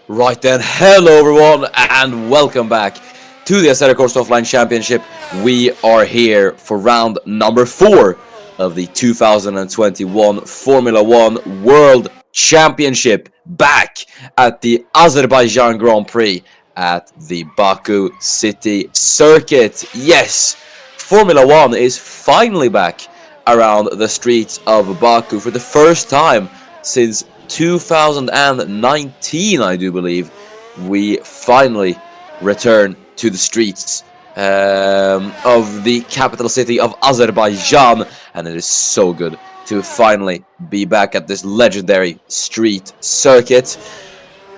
Right then, hello everyone and welcome back to the Assetto Corsa Offline Championship. We are here for round number 4 of the 2021 Formula 1 World Championship, back at the Azerbaijan Grand Prix at the Baku City Circuit. Yes, Formula 1 is finally back around the streets of Baku for the first time since 2019, I do believe. We finally return to the streets of the capital city of Azerbaijan, and it is so good to finally be back at this legendary street circuit.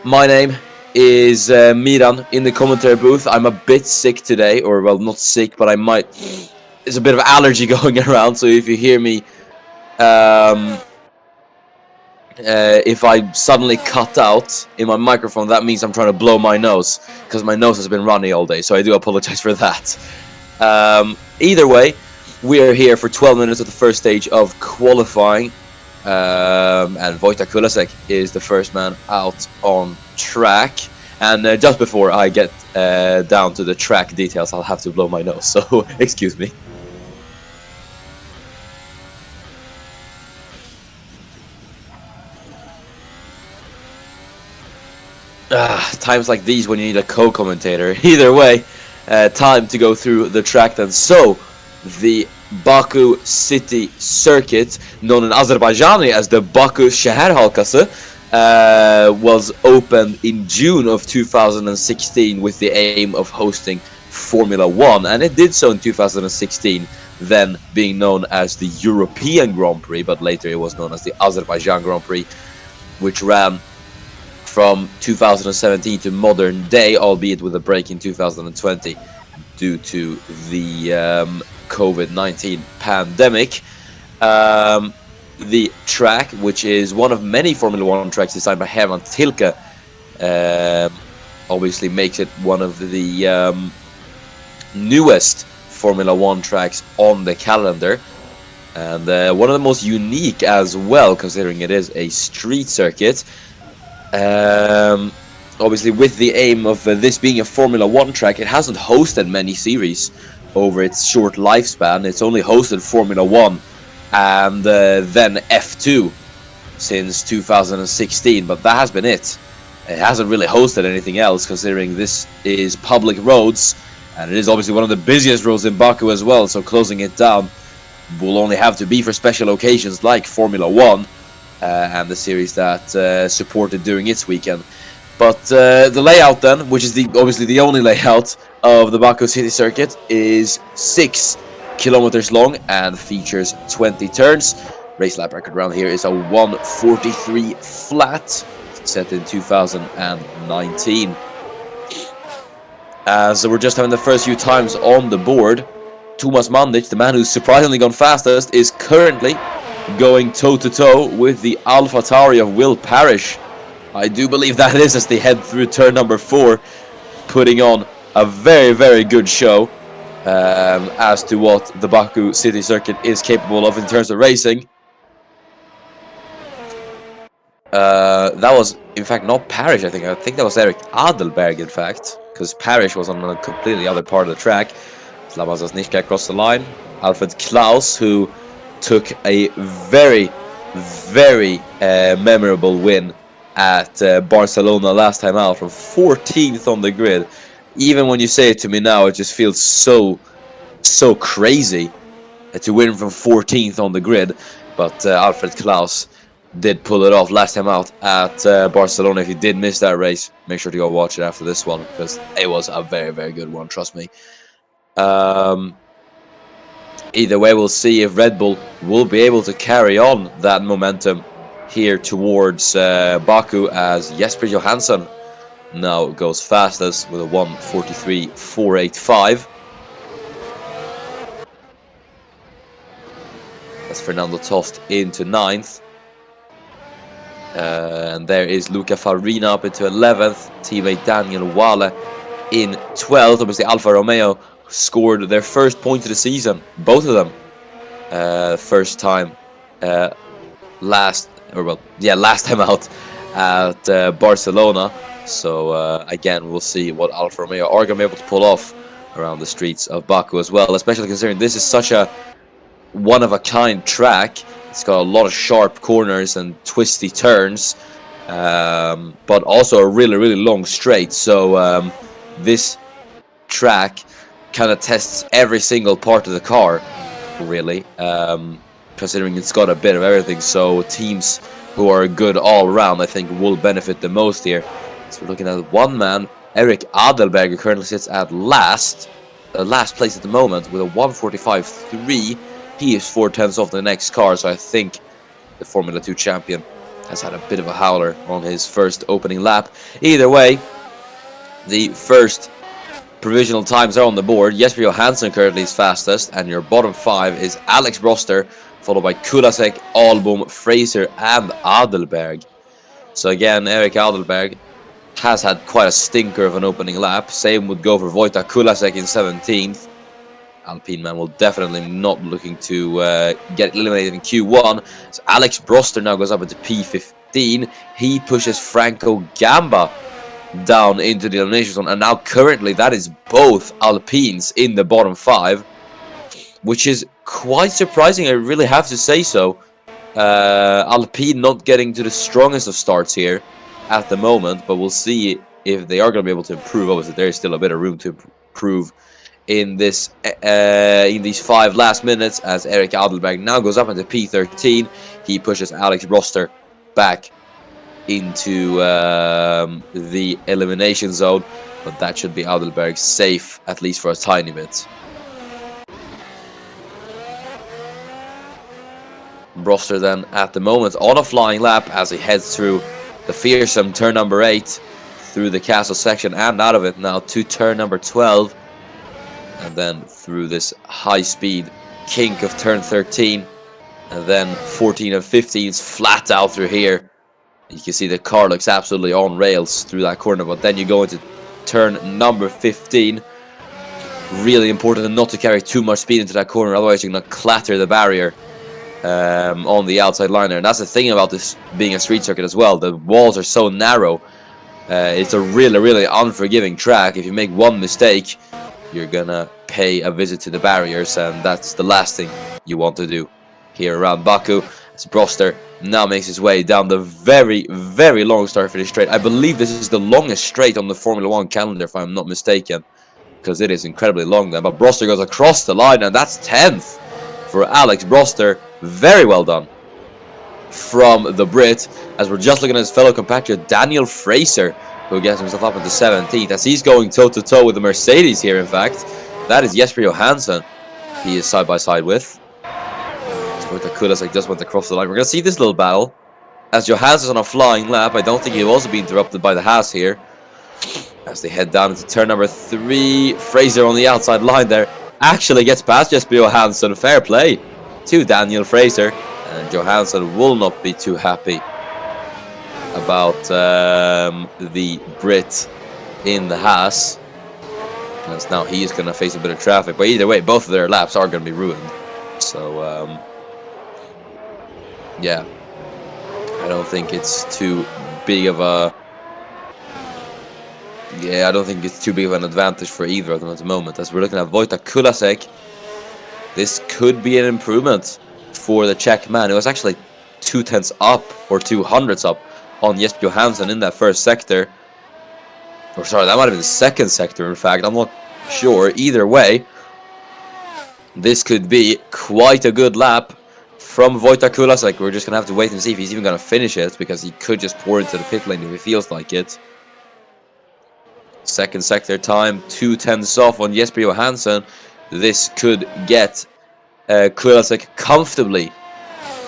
My name is Miran in the commentary booth. I'm a bit sick today, or well, not sick, but there's a bit of allergy going around, so if you hear me if I suddenly cut out in my microphone, that means I'm trying to blow my nose, because my nose has been runny all day, so I do apologize for that. Either way, we are here for 12 minutes of the first stage of qualifying, and Wojtek Kulasek is the first man out on track. And just before I get down to the track details, I'll have to blow my nose, so excuse me. Times like these when you need a co-commentator. Either way, time to go through the track then. So, the Baku City Circuit, known in Azerbaijani as the Baku Şehir Halkası, was opened in June of 2016 with the aim of hosting Formula 1, and it did so in 2016, then being known as the European Grand Prix, but later it was known as the Azerbaijan Grand Prix, which ran from 2017 to modern day, albeit with a break in 2020 due to the COVID-19 pandemic. The track, which is one of many Formula 1 tracks designed by Herman Tilke, obviously makes it one of the newest Formula 1 tracks on the calendar, and one of the most unique as well, considering it is a street circuit. Obviously, with the aim of this being a Formula 1 track, it hasn't hosted many series over its short lifespan. It's only hosted Formula 1 and then F2 since 2016, but that has been it. It hasn't really hosted anything else, considering this is public roads, and it is obviously one of the busiest roads in Baku as well, so closing it down will only have to be for special occasions like Formula 1. And the series that supported during its weekend. But the layout then, which is obviously the only layout of the Baku City Circuit, is 6 kilometers long and features 20 turns. Race lap record around here is a 1:43 flat, set in 2019. As we're just having the first few times on the board, Thomas Mandic, the man who's surprisingly gone fastest, is currently going toe-to-toe with the Alpha Tauri of Will Parrish. I do believe that is, as they head through turn number 4, putting on a very, very good show as to what the Baku City Circuit is capable of in terms of racing. That was, in fact, not Parrish, I think that was Eric Adelberg, in fact, because Parrish was on a completely other part of the track. Slava Zasnishka across the line. Alfred Klaus, who took a very, very memorable win at Barcelona last time out from 14th on the grid. Even when you say it to me now, it just feels so crazy to win from 14th on the grid. But Alfred Klaus did pull it off last time out at Barcelona. If you did miss that race, make sure to go watch it after this one, because it was a very, very good one, trust me. Either way, we'll see if Red Bull will be able to carry on that momentum here towards Baku, as Jesper Johansson now goes fastest with a 1:43.485. That's Fernando Tost into 9th. And there is Luca Farina up into 11th. Teammate Daniel Wale in 12th. Obviously, Alfa Romeo scored their first point of the season. Both of them. First time. Last time out at Barcelona. So again, we'll see what Alfa Romeo are going to be able to pull off around the streets of Baku as well. Especially considering this is such a one-of-a-kind track. It's got a lot of sharp corners and twisty turns, but also a really long straight. So this track kind of tests every single part of the car, really, considering it's got a bit of everything. So teams who are good all around, I think, will benefit the most here. So we're looking at one man, Eric Adelberg, who currently sits at last place at the moment with a 1:45.3. He is 4/10 off the next car, so I think the Formula 2 champion has had a bit of a howler on his first opening lap. Either way, the first provisional times are on the board. Jesper Johansson currently is fastest, and your bottom 5 is Alex Broster, followed by Kulasek, Albom, Fraser, and Adelberg. So again, Eric Adelberg has had quite a stinker of an opening lap. Same would go for Wojtek Kulasek in 17th. Alpine man will definitely not be looking to get eliminated in Q1. So Alex Broster now goes up into P15. He pushes Franco Gamba down into the elimination zone. And now currently that is both Alpines in the bottom 5. Which is quite surprising, I really have to say so. Alpine not getting to the strongest of starts here at the moment. But we'll see if they are going to be able to improve. Obviously there is still a bit of room to improve in this in these 5 last minutes, as Eric Adelberg now goes up into P13. He pushes Alex Broster back into the elimination zone, but that should be Adelberg safe, at least for a tiny bit. Broster then at the moment on a flying lap as he heads through the fearsome turn number 8, through the castle section and out of it now to turn number 12. And then through this high-speed kink of turn 13. And then 14 and 15 is flat out through here. You can see the car looks absolutely on rails through that corner. But then you go into turn number 15. Really important not to carry too much speed into that corner. Otherwise you're going to clatter the barrier on the outside line there. And that's the thing about this being a street circuit as well. The walls are so narrow. It's a really unforgiving track. If you make one mistake, you're gonna pay a visit to the barriers, and that's the last thing you want to do here around Baku. As Broster now makes his way down the very long start-finish straight. I believe this is the longest straight on the Formula 1 calendar, if I'm not mistaken, because it is incredibly long then. But Broster goes across the line, and that's 10th for Alex Broster. Very well done from the Brit, as we're just looking at his fellow compatriot Daniel Fraser, who gets himself up into 17th, as he's going toe-to-toe with the Mercedes here, in fact. That is Jesper Johansson he is side-by-side with. Wojtek Kulasek just went across the line. We're going to see this little battle, as Johansson's on a flying lap. I don't think he'll also be interrupted by the Haas here, as they head down into turn number 3. Fraser on the outside line there actually gets past Jesper Johansson. Fair play to Daniel Fraser, and Johansson will not be too happy about the Brit in the Haas, because now he's going to face a bit of traffic. But either way, both of their laps are going to be ruined. So yeah, I don't think it's too big of a I don't think it's too big of an advantage for either of them at the moment. As we're looking at Wojtek Kulasek, this could be an improvement for the Czech man, who was actually 2/10 up or 2/100 up on Jesper Johansson in that first sector. Or sorry, that might have been the second sector, in fact. I'm not sure. Either way, this could be quite a good lap from Wojtek Kulasek. We're just going to have to wait and see if he's even going to finish it, because he could just pour into the pit lane if he feels like it. Second sector time, 2/10 off on Jesper Johansson. This could get Kulasek comfortably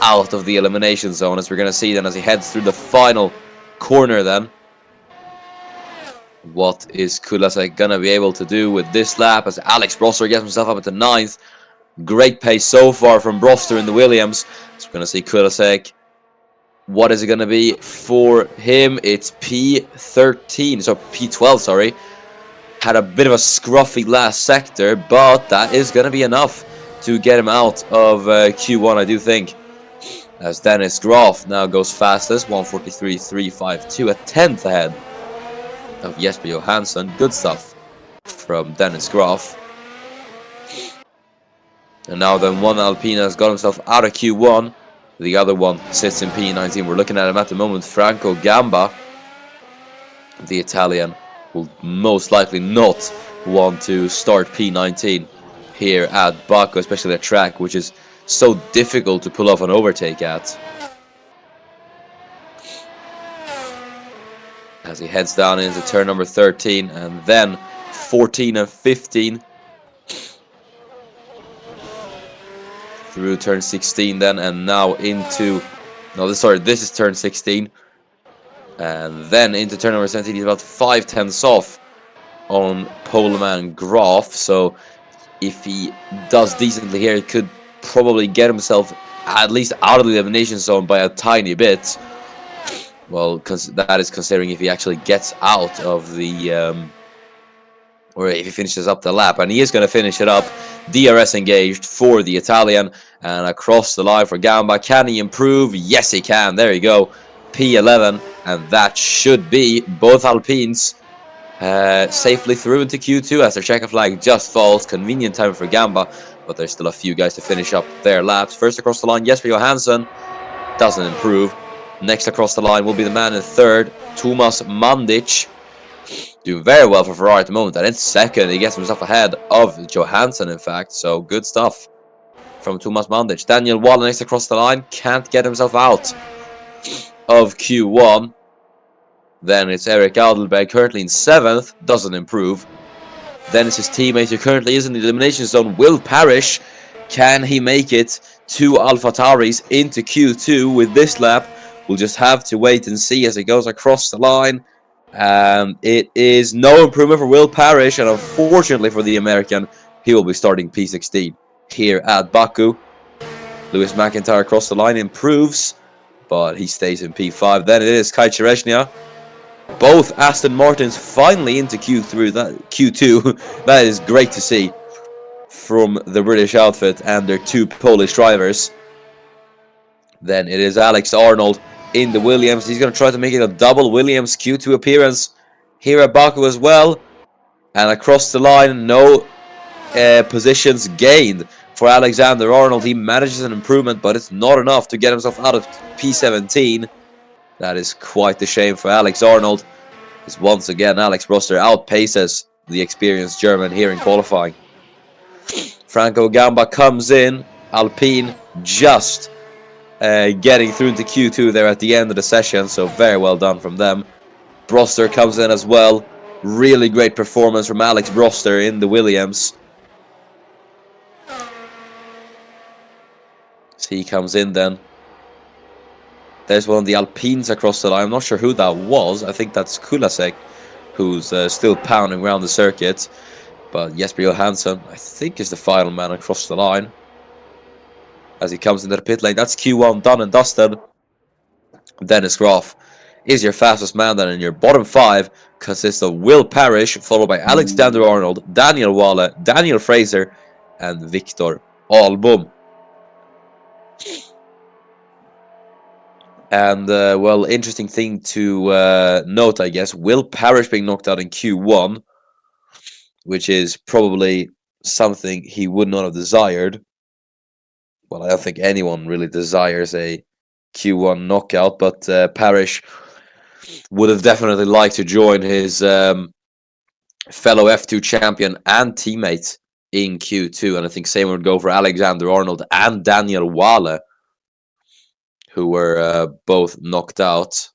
out of the elimination zone, as we're going to see then as he heads through the final corner then. What is Kulasek going to be able to do with this lap, as Alex Broster gets himself up into 9th. Great pace so far from Broster in the Williams. So we're going to see Kulasek What is it going to be for him? It's P13, so P12, sorry. Had a bit of a scruffy last sector, but that is going to be enough to get him out of Q1, I do think. As Dennis Graf now goes fastest, 1:43.352, a tenth ahead of Jesper Johansson. Good stuff from Dennis Graf. And now then one Alpine has got himself out of Q1. The other one sits in P19. We're looking at him at the moment, Franco Gamba. The Italian will most likely not want to start P19 here at Baku, especially a track which is so difficult to pull off an overtake at. As he heads down into turn number 13 and then 14 and 15. Through turn 16 then, and now into... No, this is turn 16. And then into turn number 17, he's about 5 tenths off on Poleman Graf. So if he does decently here, he could probably get himself at least out of the elimination zone by a tiny bit. Well, because that is considering if he actually gets out of the... or if he finishes up the lap, and he is going to finish it up. DRS engaged for the Italian, and across the line for Gamba. Can he improve? Yes, he can. There you go. P11, and that should be both Alpines safely through into Q2 as their checker flag just falls. Convenient time for Gamba, but there's still a few guys to finish up their laps. First across the line, Jesper Johansson doesn't improve. Next across the line will be the man in third, Thomas Mandic. Doing very well for Ferrari at the moment, and in second he gets himself ahead of Johansson, in fact, so good stuff from Thomas Mandic. Daniel Waller next across the line, can't get himself out of Q1. Then it's Eric Alderberg, currently in 7th, doesn't improve. Then it's his teammate who currently is in the elimination zone, Will Parrish. Can he make it to AlphaTauris into Q2 with this lap? We'll just have to wait and see as he goes across the line. It is no improvement for Will Parrish, and unfortunately for the American, he will be starting P16 here at Baku. Lewis McIntyre across the line improves, but he stays in P5. Then it is Kai Chereshnia. Both Aston Martins finally into Q2. That is great to see from the British outfit and their two Polish drivers. Then it is Alex Arnold in the Williams. He's going to try to make it a double Williams Q2 appearance here at Baku as well. And across the line, no positions gained for Alexander Arnold. He manages an improvement, but it's not enough to get himself out of P17. That is quite the shame for Alex Arnold. Because once again, Alex Broster outpaces the experienced German here in qualifying. Franco Gamba comes in. Alpine just getting through into Q2 there at the end of the session, so very well done from them. Broster comes in as well. Really great performance from Alex Broster in the Williams. So he comes in then. There's one of the Alpines across the line. I'm not sure who that was. I think that's Kulasek, who's still pounding around the circuit. But Jesper Johansson, I think, is the final man across the line as he comes into the pit lane. That's Q1 done and dusted. Dennis Graf is your fastest man then, and your bottom 5 consists of Will Parrish, followed by Alexander Arnold, Daniel Waller, Daniel Fraser, and Victor Album. And, well, interesting thing to note, I guess, Will Parrish being knocked out in Q1, which is probably something he would not have desired. Well, I don't think anyone really desires a Q1 knockout, but Parrish would have definitely liked to join his fellow F2 champion and teammate in Q2, and I think same would go for Alexander Arnold and Daniel Waller, who were both knocked out.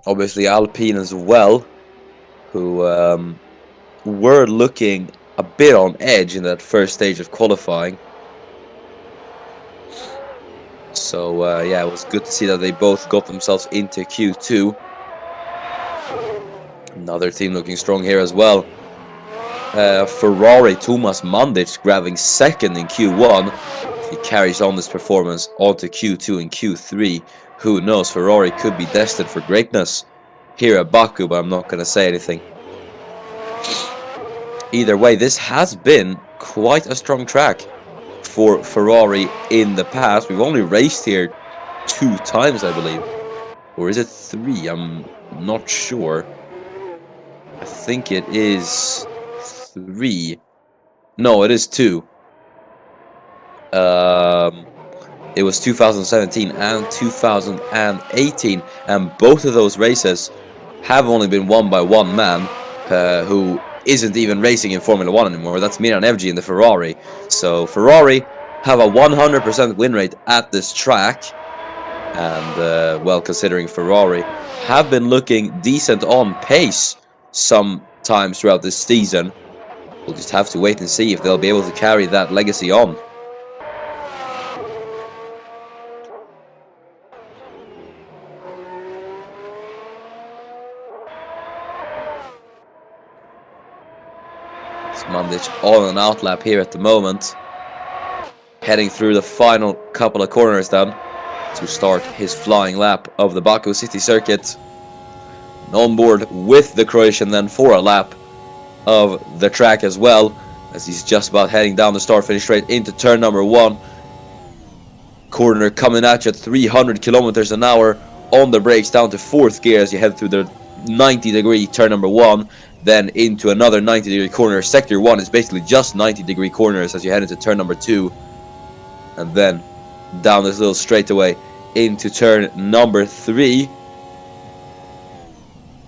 Obviously Alpine as well, who were looking a bit on edge in that first stage of qualifying. So yeah, it was good to see that they both got themselves into Q2. Another team looking strong here as well. Ferrari, Thomas Mandic grabbing second in Q1. If he carries on this performance onto Q2 and Q3, who knows, Ferrari could be destined for greatness here at Baku, but I'm not going to say anything. Either way, this has been quite a strong track for Ferrari in the past. We've only raced here 2 times, I believe. Or is it 3? I'm not sure. I think it is 3. No, it is 2. It was 2017 and 2018, and both of those races have only been won by one man, who isn't even racing in Formula 1 anymore. That's Miran Evgi in the Ferrari. So Ferrari have a 100% win rate at this track, and well, considering Ferrari have been looking decent on pace sometimes throughout this season, we'll just have to wait and see if they'll be able to carry that legacy on. Mandic on an out lap here at the moment, heading through the final couple of corners then to start his flying lap of the Baku City circuit. And on board with the Croatian then for a lap of the track as well, as he's just about heading down the start finish straight into turn number 1. Corner coming at you at 300 kilometers an hour on the brakes, down to 4th gear as you head through the 90-degree turn number 1. Then into another 90-degree corner. Sector 1 is basically just 90-degree corners as you head into turn number 2. And then down this little straightaway into turn number 3.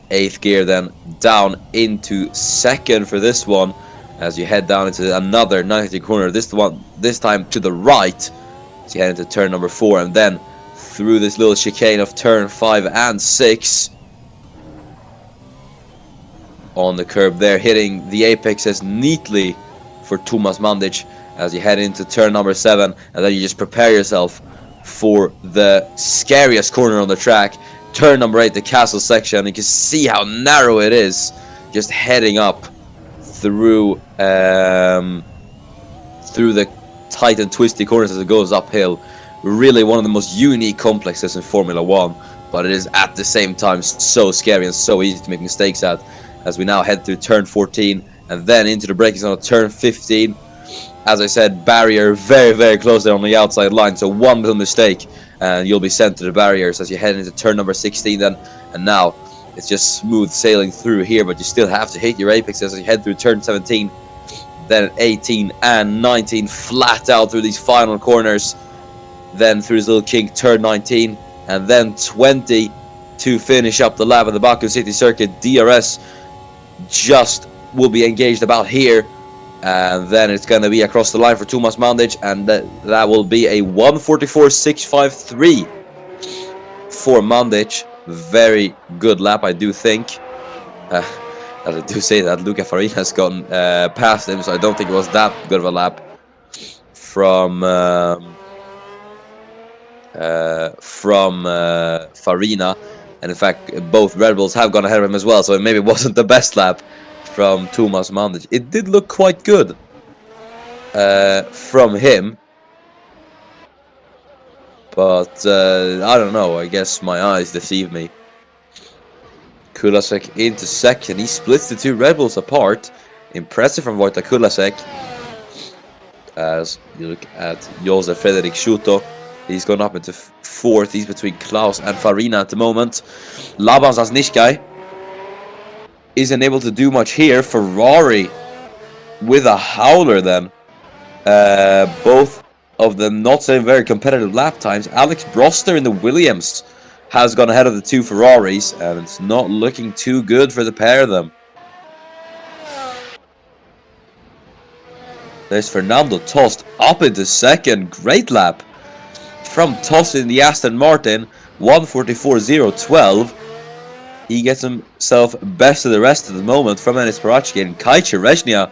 8th gear then down into 2nd for this one as you head down into another 90-degree corner. This time to the right as you head into turn number 4, and then through this little chicane of turn 5 and 6. On the curb there, hitting the apexes neatly for Thomas Mandic as you head into turn number 7, and then you just prepare yourself for the scariest corner on the track, turn number 8, the castle section. You can see how narrow it is, just heading up through the tight and twisty corners as it goes uphill. Really one of the most unique complexes in Formula 1, but it is at the same time so scary and so easy to make mistakes at, as we now head through turn 14 and then into the braking zone of turn 15. As I said, barrier very, very close there on the outside line, so one little mistake and you'll be sent to the barriers as you head into turn number 16 then. And now it's just smooth sailing through here, but you still have to hit your apex as you head through turn 17, then 18 and 19, flat out through these final corners, then through this little kink, turn 19 and then 20 to finish up the lap of the Baku City circuit. DRS just will be engaged about here, and then it's going to be across the line for Thomas Mandic, and that will be a 1:44.653 for Mandic. Very good lap, I do think. As I do say that, Luca Farina has gone past him, so I don't think it was that good of a lap from Farina. And in fact, both Red Bulls have gone ahead of him as well, so it maybe wasn't the best lap from Thomas Mandic. It did look quite good from him, but I don't know, I guess my eyes deceive me. Kulasek into second, he splits the two Red Bulls apart. Impressive from Wojtek Kulasek. As you look at Josef Frederik Schuto, he's gone up into 4th. He's between Klaus and Farina at the moment. Laban Zasnishkai isn't able to do much here. Ferrari with a howler then. Both of them not saying very competitive lap times. Alex Broster in the Williams has gone ahead of the two Ferraris, and it's not looking too good for the pair of them. There's Fernando Tost up into second. Great lap from Tost in the Aston Martin. 1:44.012. He gets himself best of the rest at the moment from Enis Parachki, and Kai Cherezhnia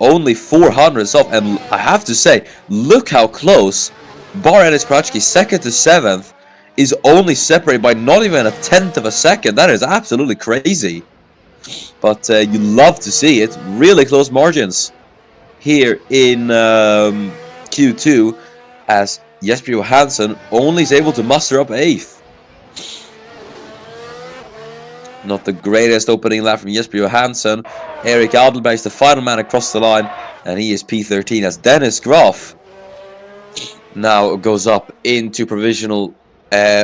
only 400 off. And I have to say, look how close bar Enis Parachki, 2nd to 7th, is only separated by not even a 1/10 of a second. That is absolutely crazy. But you love to see it. Really close margins here in Q2, as Jesper Johansson only is able to muster up 8th. Not the greatest opening lap from Jesper Johansson. Erik Adelberg is the final man across the line, and he is P13, as Dennis Graf now goes up into provisional,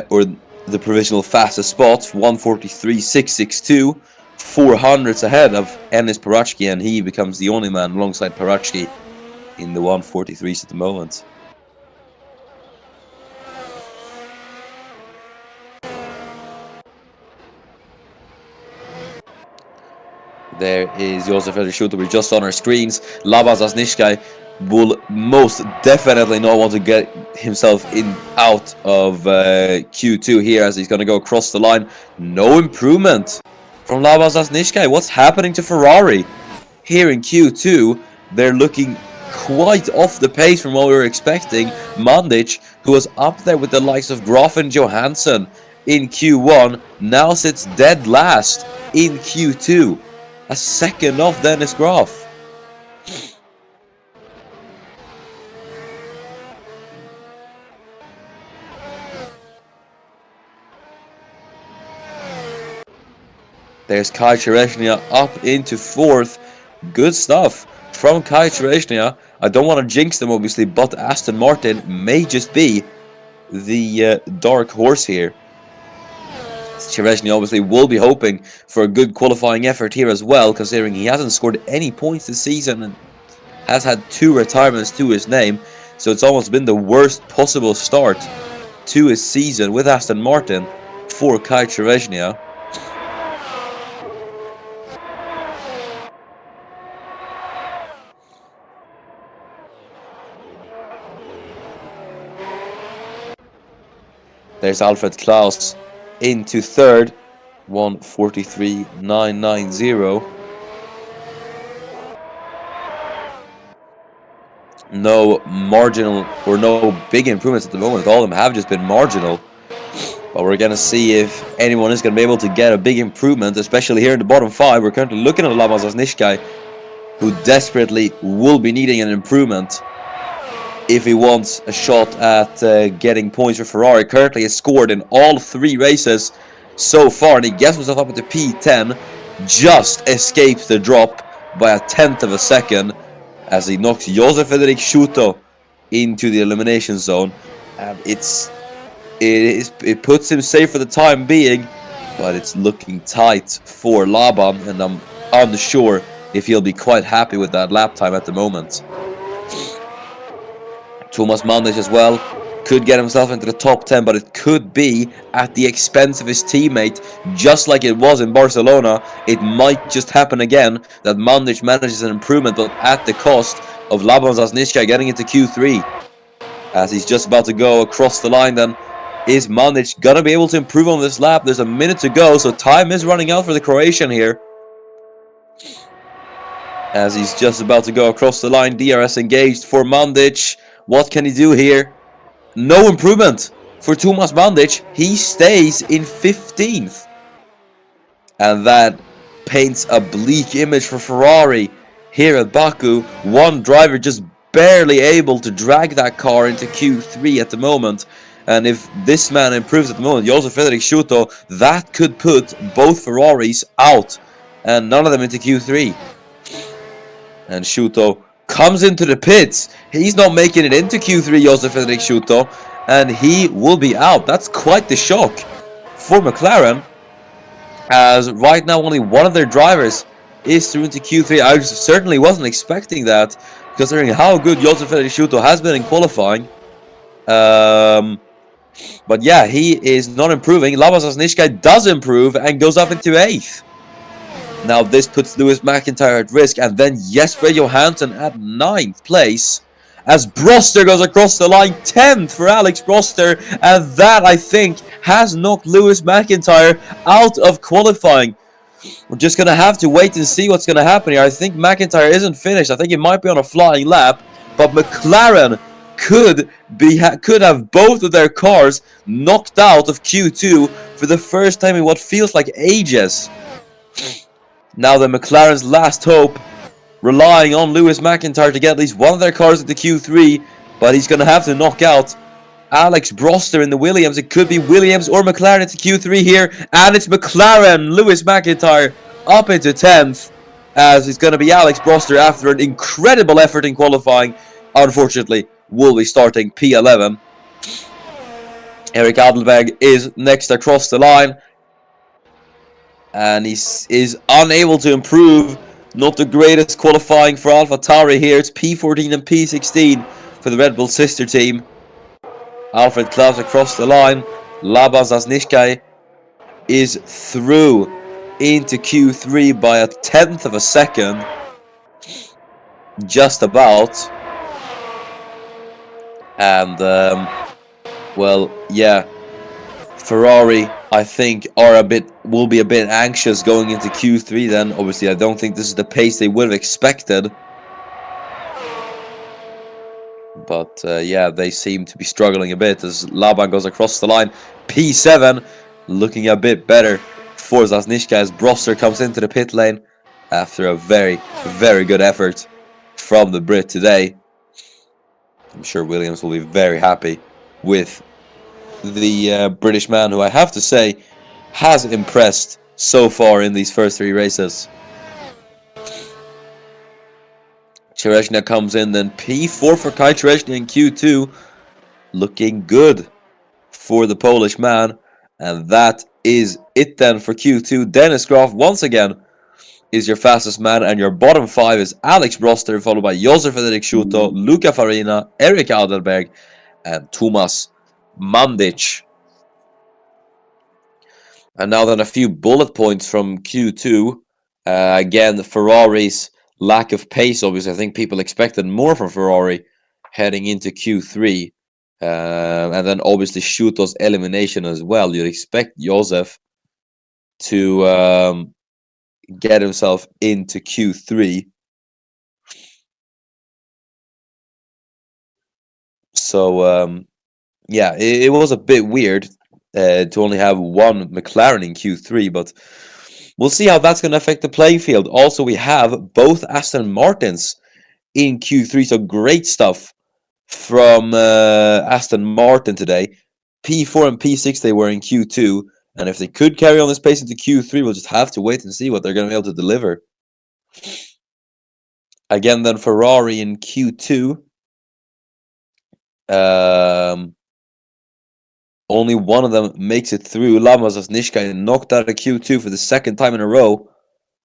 or the provisional fastest spot, 1:43.662, 400s ahead of Enis Parachki, and he becomes the only man alongside Parachki in the 1:43s at the moment. There is Josef Federer, we're just on our screens. Laban Zasnishkai will most definitely not want to get himself out of Q2 here, as he's going to go across the line. No improvement from Laban Zasnishkai. What's happening to Ferrari here in Q2? They're looking quite off the pace from what we were expecting. Mandic, who was up there with the likes of Graf and Johansson in Q1, now sits dead last in Q2. A second off Dennis Graf. There's Kai Cherezhnia up into 4th. Good stuff from Kai Cherezhnia. I don't want to jinx them, obviously, but Aston Martin may just be the dark horse here. Cherezhnia obviously will be hoping for a good qualifying effort here as well, considering he hasn't scored any points this season and has had 2 retirements to his name. So it's almost been the worst possible start to his season with Aston Martin for Kai Cherezhnia. There's Alfred Klaus into 3rd, 1:43.990. No marginal or no big improvements at the moment. All of them have just been marginal. But we're going to see if anyone is going to be able to get a big improvement, especially here in the bottom 5. We're currently looking at Laban Zasnishkai, who desperately will be needing an improvement if he wants a shot at getting points for Ferrari. Currently has scored in all 3 races so far, and he gets himself up into P10, just escapes the drop by a 1/10 of a second as he knocks Josef Frederic Schuto into the elimination zone. And it puts him safe for the time being, but it's looking tight for Laban, and I'm unsure if he'll be quite happy with that lap time at the moment. Thomas Mandic as well could get himself into the top 10, but it could be at the expense of his teammate, just like it was in Barcelona. It might just happen again that Mandic manages an improvement, but at the cost of Laban Zasnishkai getting into Q3. As he's just about to go across the line, then is Mandic gonna be able to improve on this lap? There's a minute to go, so time is running out for the Croatian here. As he's just about to go across the line, DRS engaged for Mandic. What can he do here? No improvement for Thomas Mandic. He stays in 15th. And that paints a bleak image for Ferrari here at Baku. One driver just barely able to drag that car into Q3 at the moment. And if this man improves at the moment, Josef Frederic Schuto, that could put both Ferraris out and none of them into Q3. And Schuto comes into the pits. He's not making it into Q3, Josef Frederic Schuto, and he will be out. That's quite the shock for McLaren, as right now only one of their drivers is through into Q3. I certainly wasn't expecting that, considering how good Josef Frederic Schuto has been in qualifying. But yeah, he is not improving. Laban Zasnishkai does improve and goes up into 8th. Now this puts Lewis McIntyre at risk, and then Jesper Johansson at 9th place as Broster goes across the line. 10th for Alex Broster, and that, I think, has knocked Lewis McIntyre out of qualifying. We're just going to have to wait and see what's going to happen here. I think McIntyre isn't finished. I think he might be on a flying lap, but McLaren could have both of their cars knocked out of Q2 for the first time in what feels like ages. Now the McLaren's last hope, relying on Lewis McIntyre to get at least one of their cars into Q3, but he's going to have to knock out Alex Broster in the Williams. It could be Williams or McLaren into Q3 here, and it's McLaren. Lewis McIntyre up into 10th, as it's going to be Alex Broster after an incredible effort in qualifying. Unfortunately, will be starting P11. Eric Adelberg is next across the line, and he is unable to improve. Not the greatest qualifying for AlphaTauri here. It's P14 and P16 for the Red Bull sister team. Alfred Klaus across the line. Laban Zasnishkai is through into Q3 by a 10th of a second. Just about. And, well, yeah. Ferrari, I think, will be a bit anxious going into Q3 then. Obviously, I don't think this is the pace they would have expected. But, yeah, they seem to be struggling a bit as Laban goes across the line. P7 looking a bit better for Zasnishka as Broster comes into the pit lane after a very, very good effort from the Brit today. I'm sure Williams will be very happy with the British man, who I have to say has impressed so far in these first 3 races. Chereshnia comes in, then P4 for Kai Chereshnia in Q2. Looking good for the Polish man. And that is it then for Q2. Dennis Graf, once again, is your fastest man. And your bottom 5 is Alex Broster, followed by Josef Fredrik Schuto, Luca Farina, Eric Adelberg, and Thomas Mandic. And now then a few bullet points from Q2. Again, the Ferrari's lack of pace, obviously. I think people expected more from Ferrari heading into Q3. And then obviously Schuto's elimination as well. You'd expect Josef to get himself into Q3. So, yeah, it was a bit weird to only have one McLaren in Q3, but we'll see how that's going to affect the playing field. Also, we have both Aston Martins in Q3, so great stuff from Aston Martin today. P4 and P6 they were in Q2, and if they could carry on this pace into Q3, we'll just have to wait and see what they're going to be able to deliver. Again, then Ferrari in Q2. Only one of them makes it through. Laban Zasnishka knocked out of Q2 for the second time in a row.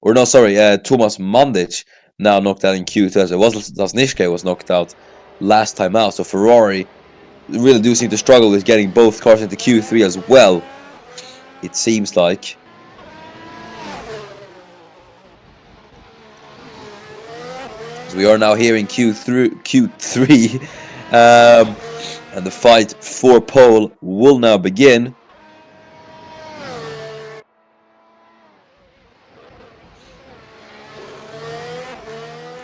Or no, sorry, Thomas Mandic now knocked out in Q2, as it was Zasnishka was knocked out last time out. So Ferrari really do seem to struggle with getting both cars into Q3 as well, it seems like. So we are now here in Q3. And the fight for pole will now begin.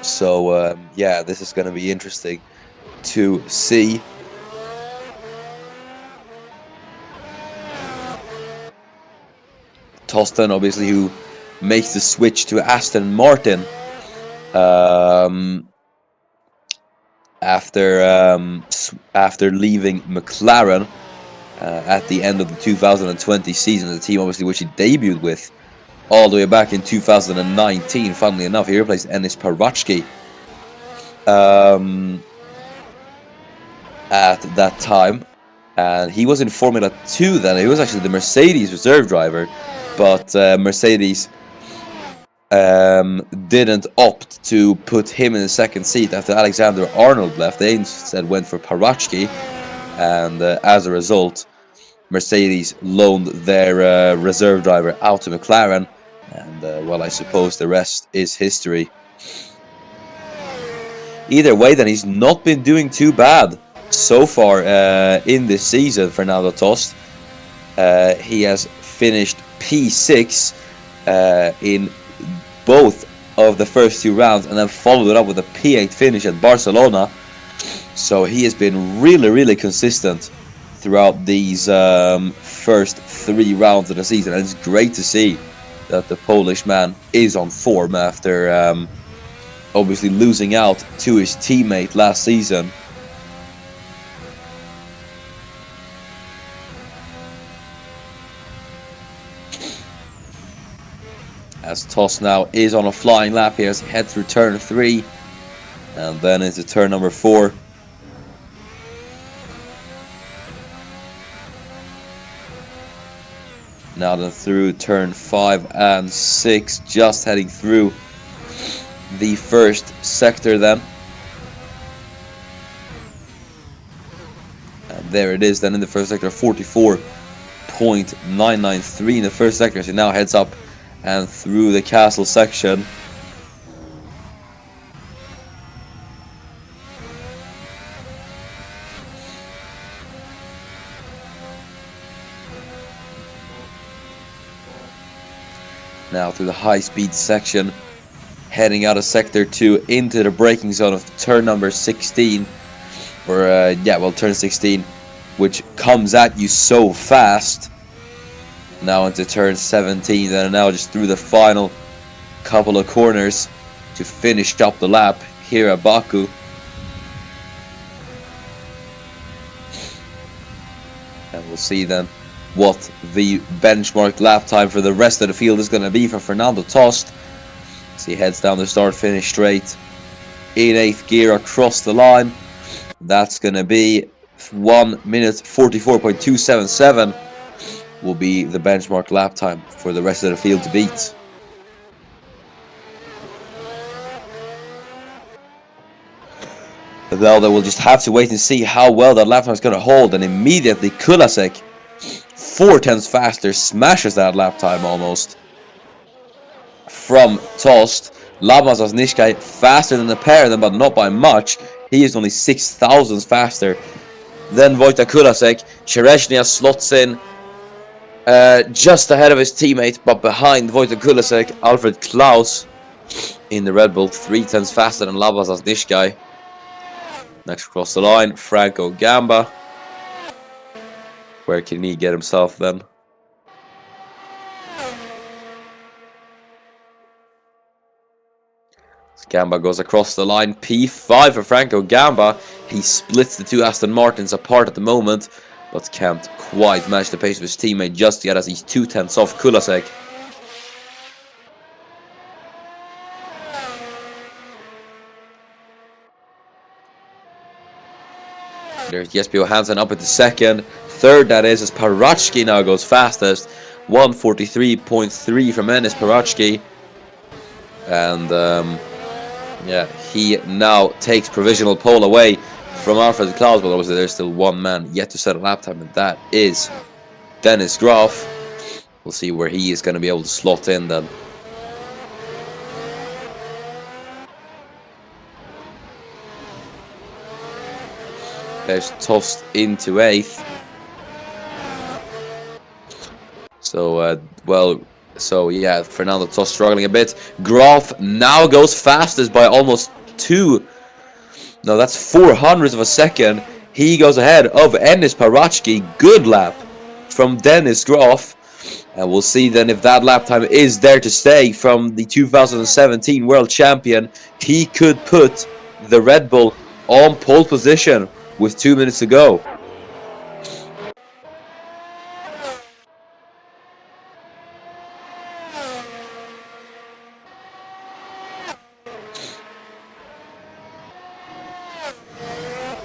So, yeah, this is going to be interesting to see. Tostan, obviously, who makes the switch to Aston Martin after leaving McLaren at the end of the 2020 season, the team obviously which he debuted with all the way back in 2019. Funnily enough, he replaced Enis Parvatsky at that time, and he was in Formula 2 then. He was actually the Mercedes reserve driver, but Mercedes didn't opt to put him in the second seat after Alexander Arnold left. They instead went for Parvatsky, and as a result, Mercedes loaned their reserve driver out to McLaren, and well, I suppose the rest is history. either way, then he's not been doing too bad so far in this season. Fernando Tost, he has finished P6 in both of the first 2 rounds, and then followed it up with a P8 finish at Barcelona. So he has been really consistent throughout these first 3 rounds of the season, and it's great to see that the Polish man is on form after obviously losing out to his teammate last season. As Toss now is on a flying lap here as he heads through turn 3 and then into turn number 4. Now then through turn 5 and 6, just heading through the first sector then. And there it is then in the first sector, 44.993 in the first sector as he now heads up and through the castle section. Now through the high-speed section, heading out of sector 2 into the braking zone of turn number 16, or turn 16, which comes at you so fast. Now into turn 17, and now just through the final couple of corners to finish up the lap here at Baku. And we'll see then what the benchmark lap time for the rest of the field is going to be for Fernando Tost. As he heads down the start-finish straight in 8th gear across the line. That's going to be 1 minute 44.277 will be the benchmark lap time for the rest of the field to beat. And now they will just have to wait and see how well that lap time is going to hold, and immediately Kulasek, 4/10 faster, smashes that lap time almost from Tost. Labazas Nishkai faster than the pair of them, but not by much. He is only 6,000 faster than Wojtek Kulasek. Chereshnia slots in just ahead of his teammate, but behind Wojtek Kulasek, Alfred Klaus in the Red Bull, 3/10 faster than Labazas Nishkai. Next across the line, Franco Gamba. Where can he get himself then? Gamba goes across the line. P5 for Franco Gamba. He splits the 2 Aston Martins apart at the moment, but can't quite match the pace of his teammate just yet as he's 2/10 off Kulasek. There's Jesper Johansson up at the second. Third, that is, as Parachki now goes fastest. 1:43.3 from Enis Parachki. And he now takes provisional pole away from Alfred Klaus, but obviously there's still one man yet to set a lap time, and that is Dennis Graf. We'll see where he is going to be able to slot in then. There's Tost into 8th. Fernando Tost struggling a bit. Graf now goes fastest by almost 400ths of a second. He goes ahead of Enis Parachki. Good lap from Dennis Graf. And we'll see then if that lap time is there to stay from the 2017 world champion. He could put the Red Bull on pole position with 2 minutes to go.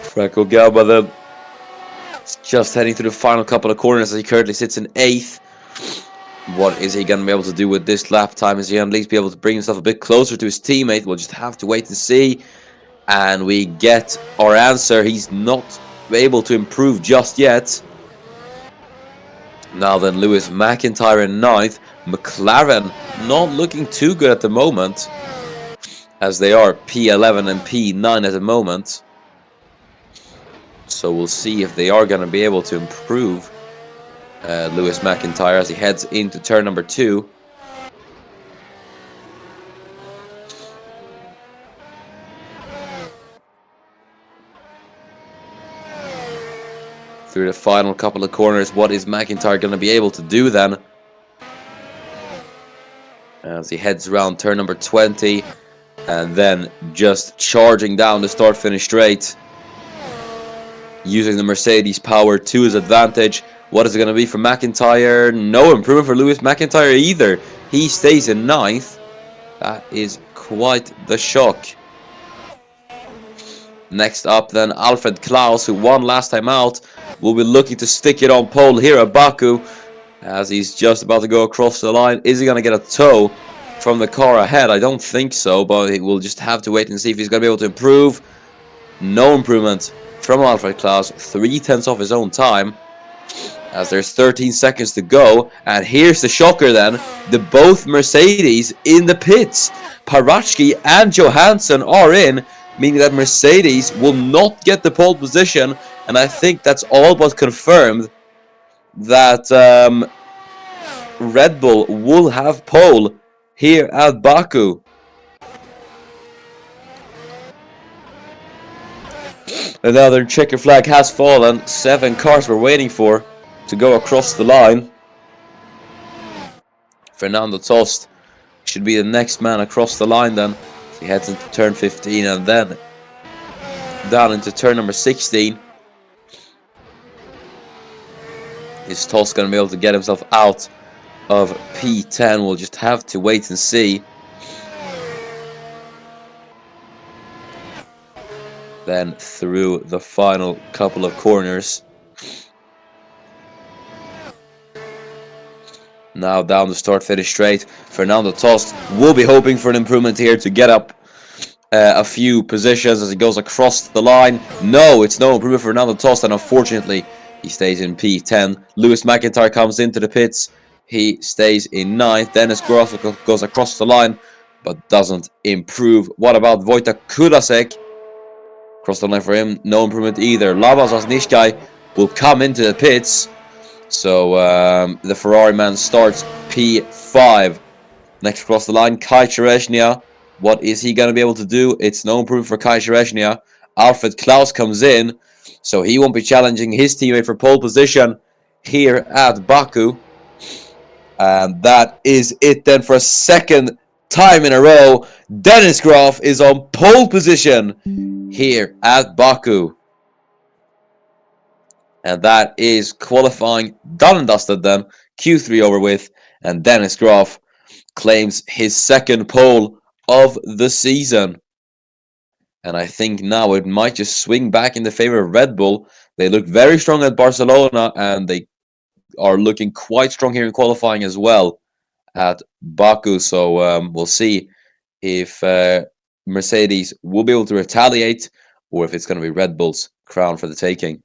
Franco Galba then just heading through the final couple of corners as he currently sits in 8th. What is he going to be able to do with this lap time? Is he going to at least be able to bring himself a bit closer to his teammate? We'll just have to wait and see. And we get our answer. He's not able to improve just yet. Now then, Lewis McIntyre in 9th. McLaren not looking too good at the moment. as they are P11 and P9 at the moment. So we'll see if they are going to be able to improve Lewis McIntyre as he heads into turn number 2. Through the final couple of corners, what is McIntyre going to be able to do then? As he heads around turn number 20, and then just charging down the start-finish straight, using the Mercedes power to his advantage. What is it going to be for McIntyre? No improvement for Lewis McIntyre either. He stays in 9th. That is quite the shock. Next up then, Alfred Klaus, who won last time out, will be looking to stick it on pole here at Baku, as he's just about to go across the line. Is he going to get a tow from the car ahead? I don't think so, but we'll just have to wait and see if he's going to be able to improve. No improvement from Alfred Klaus, 3/10 off his own time, as there's 13 seconds to go. And here's the shocker then, the both Mercedes in the pits. Parachki and Johansson are in, meaning that Mercedes will not get the pole position, and I think that's all but confirmed that Red Bull will have pole here at Baku. Another checker flag has fallen. 7 cars we're waiting for to go across the line. Fernando Tost should be the next man across the line then. He heads into turn 15 and then down into turn number 16. Is Tost going to be able to get himself out of P10? We'll just have to wait and see. Then through the final couple of corners. Now down the start-finish straight. Fernando Tost will be hoping for an improvement here to get up a few positions as he goes across the line. No, it's no improvement for Fernando Tost, and unfortunately, he stays in P10. Lewis McIntyre comes into the pits. He stays in 9th. Dennis Groff goes across the line, but doesn't improve. What about Wojtek Kulasek? Across the line for him, no improvement either. Labas Osnishkai will come into the pits. So the Ferrari man starts P5. Next across the line, Kai Chereshnia. What is he going to be able to do? It's no improvement for Kai Chereshnia. Alfred Klaus comes in, so he won't be challenging his teammate for pole position here at Baku. And that is it then for a second time in a row. Dennis Groff is on pole position here at Baku. And that is qualifying done and dusted then. Q3 over with. And Dennis Groff claims his second pole of the season. And I think now it might just swing back in the favor of Red Bull. They looked very strong at Barcelona, and they are looking quite strong here in qualifying as well at Baku. So we'll see if Mercedes will be able to retaliate, or if it's going to be Red Bull's crown for the taking.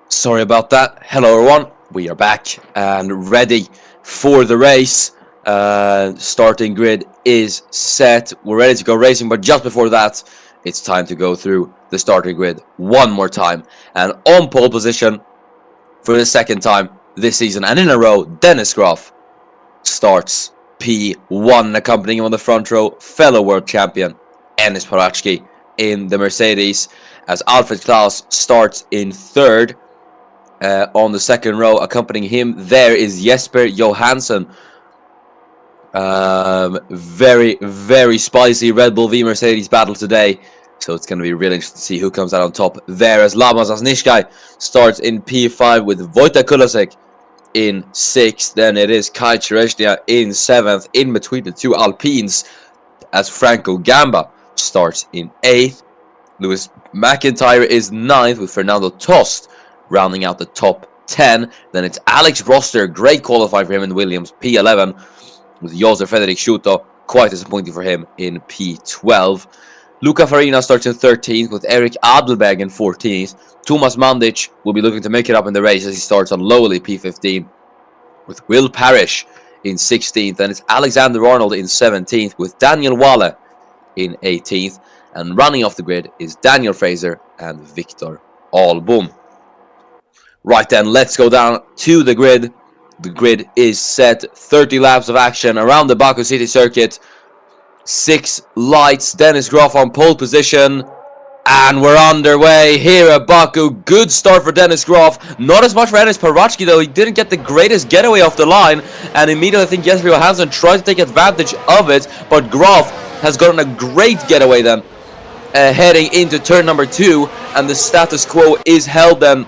Sorry about that. Hello everyone, we are back and ready for the race. Starting grid is set. We're ready to go racing, but just before that, it's time to go through the starting grid one more time. And on pole position for the second time this season and in a row, Dennis Groff starts P1, accompanying him on the front row, fellow world champion Enis Parachki in the Mercedes, as Alfred Klaus starts in third. On the second row, accompanying him there is Jesper Johansson. Very, very spicy Red Bull v Mercedes battle today. So it's going to be really interesting to see who comes out on top there, as Lamas Asnishkai starts in P5 with Wojtek Kulasek in 6th. Then it is Kai Chereshnia in 7th, in between the two Alpines, as Franco Gamba starts in 8th. Lewis McIntyre is 9th, with Fernando Tost rounding out the top 10. Then it's Alex Broster, great qualifying for him in Williams, P11, with Josef Frederik Schuto, quite disappointing for him in P12. Luca Farina starts in 13th, with Eric Adelberg in 14th. Tomas Mandic will be looking to make it up in the race as he starts on lowly P15, with Will Parrish in 16th. And it's Alexander Arnold in 17th, with Daniel Wale in 18th. And running off the grid is Daniel Fraser and Victor Albom. Right then, let's go down to the grid. The grid is set. 30 laps of action around the Baku City circuit. 6 lights. Dennis Groff on pole position. And we're underway here at Baku. Good start for Dennis Groff. Not as much for Enis Parachki, though. He didn't get the greatest getaway off the line. And immediately, I think Jesper Johansson tried to take advantage of it. But Groff has gotten a great getaway then. Heading into turn number 2. And the status quo is held then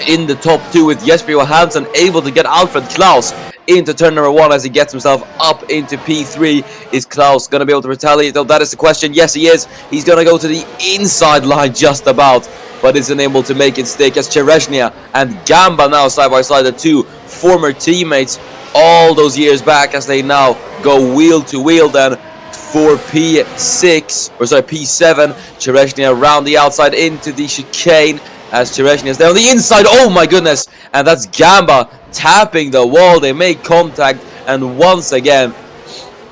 in the top 2, with Jesper Johansson able to get Alfred Klaus into turn number 1 as he gets himself up into P3. Is Klaus going to be able to retaliate, though? That is the question. Yes, he is. He's going to go to the inside line just about, but isn't able to make it stick, as Chereshnia and Gamba now side by side, the two former teammates all those years back, as they now go wheel to wheel then for P7. Chereshnia around the outside into the chicane, as Chereshnia is there on the inside. Oh my goodness, and that's Gamba tapping the wall. They make contact, and once again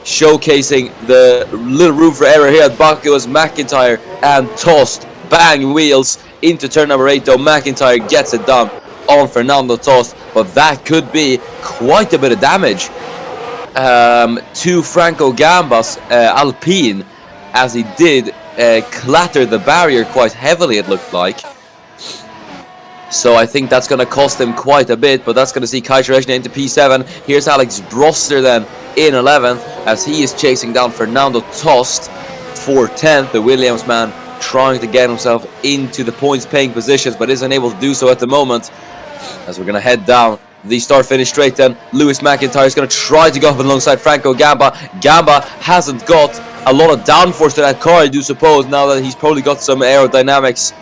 showcasing the little room for error here at Baku, as McIntyre and Tost bang wheels into turn number 8, though McIntyre gets it done on Fernando Tost, but that could be quite a bit of damage to Franco Gamba's Alpine, as he did clatter the barrier quite heavily, it looked like. So I think that's going to cost him quite a bit, but that's going to see Kai Chereshnia into P7. Here's Alex Broster then in 11th, as he is chasing down Fernando Tost for 10th. The Williams man trying to get himself into the points-paying positions, but isn't able to do so at the moment. As we're going to head down the start-finish straight then, Lewis McIntyre is going to try to go up alongside Franco Gamba. Gamba hasn't got a lot of downforce to that car, I do suppose, now that he's probably got some aerodynamics.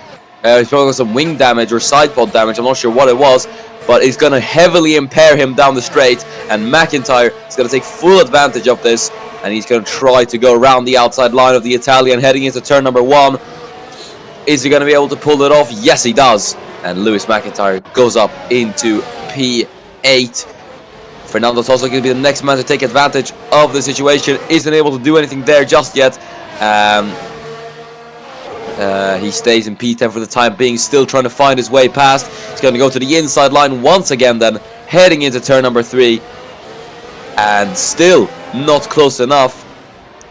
He's probably got some wing damage or side pod damage, I'm not sure what it was, but it's going to heavily impair him down the straight, and McIntyre is going to take full advantage of this, and he's going to try to go around the outside line of the Italian heading into turn number 1. Is he going to be able to pull it off? Yes, he does, and Lewis McIntyre goes up into P8. Fernando Tost going to be the next man to take advantage of the situation. Isn't able to do anything there just yet. He stays in P10 for the time being, still trying to find his way past. He's going to go to the inside line once again then, heading into turn number 3. And still not close enough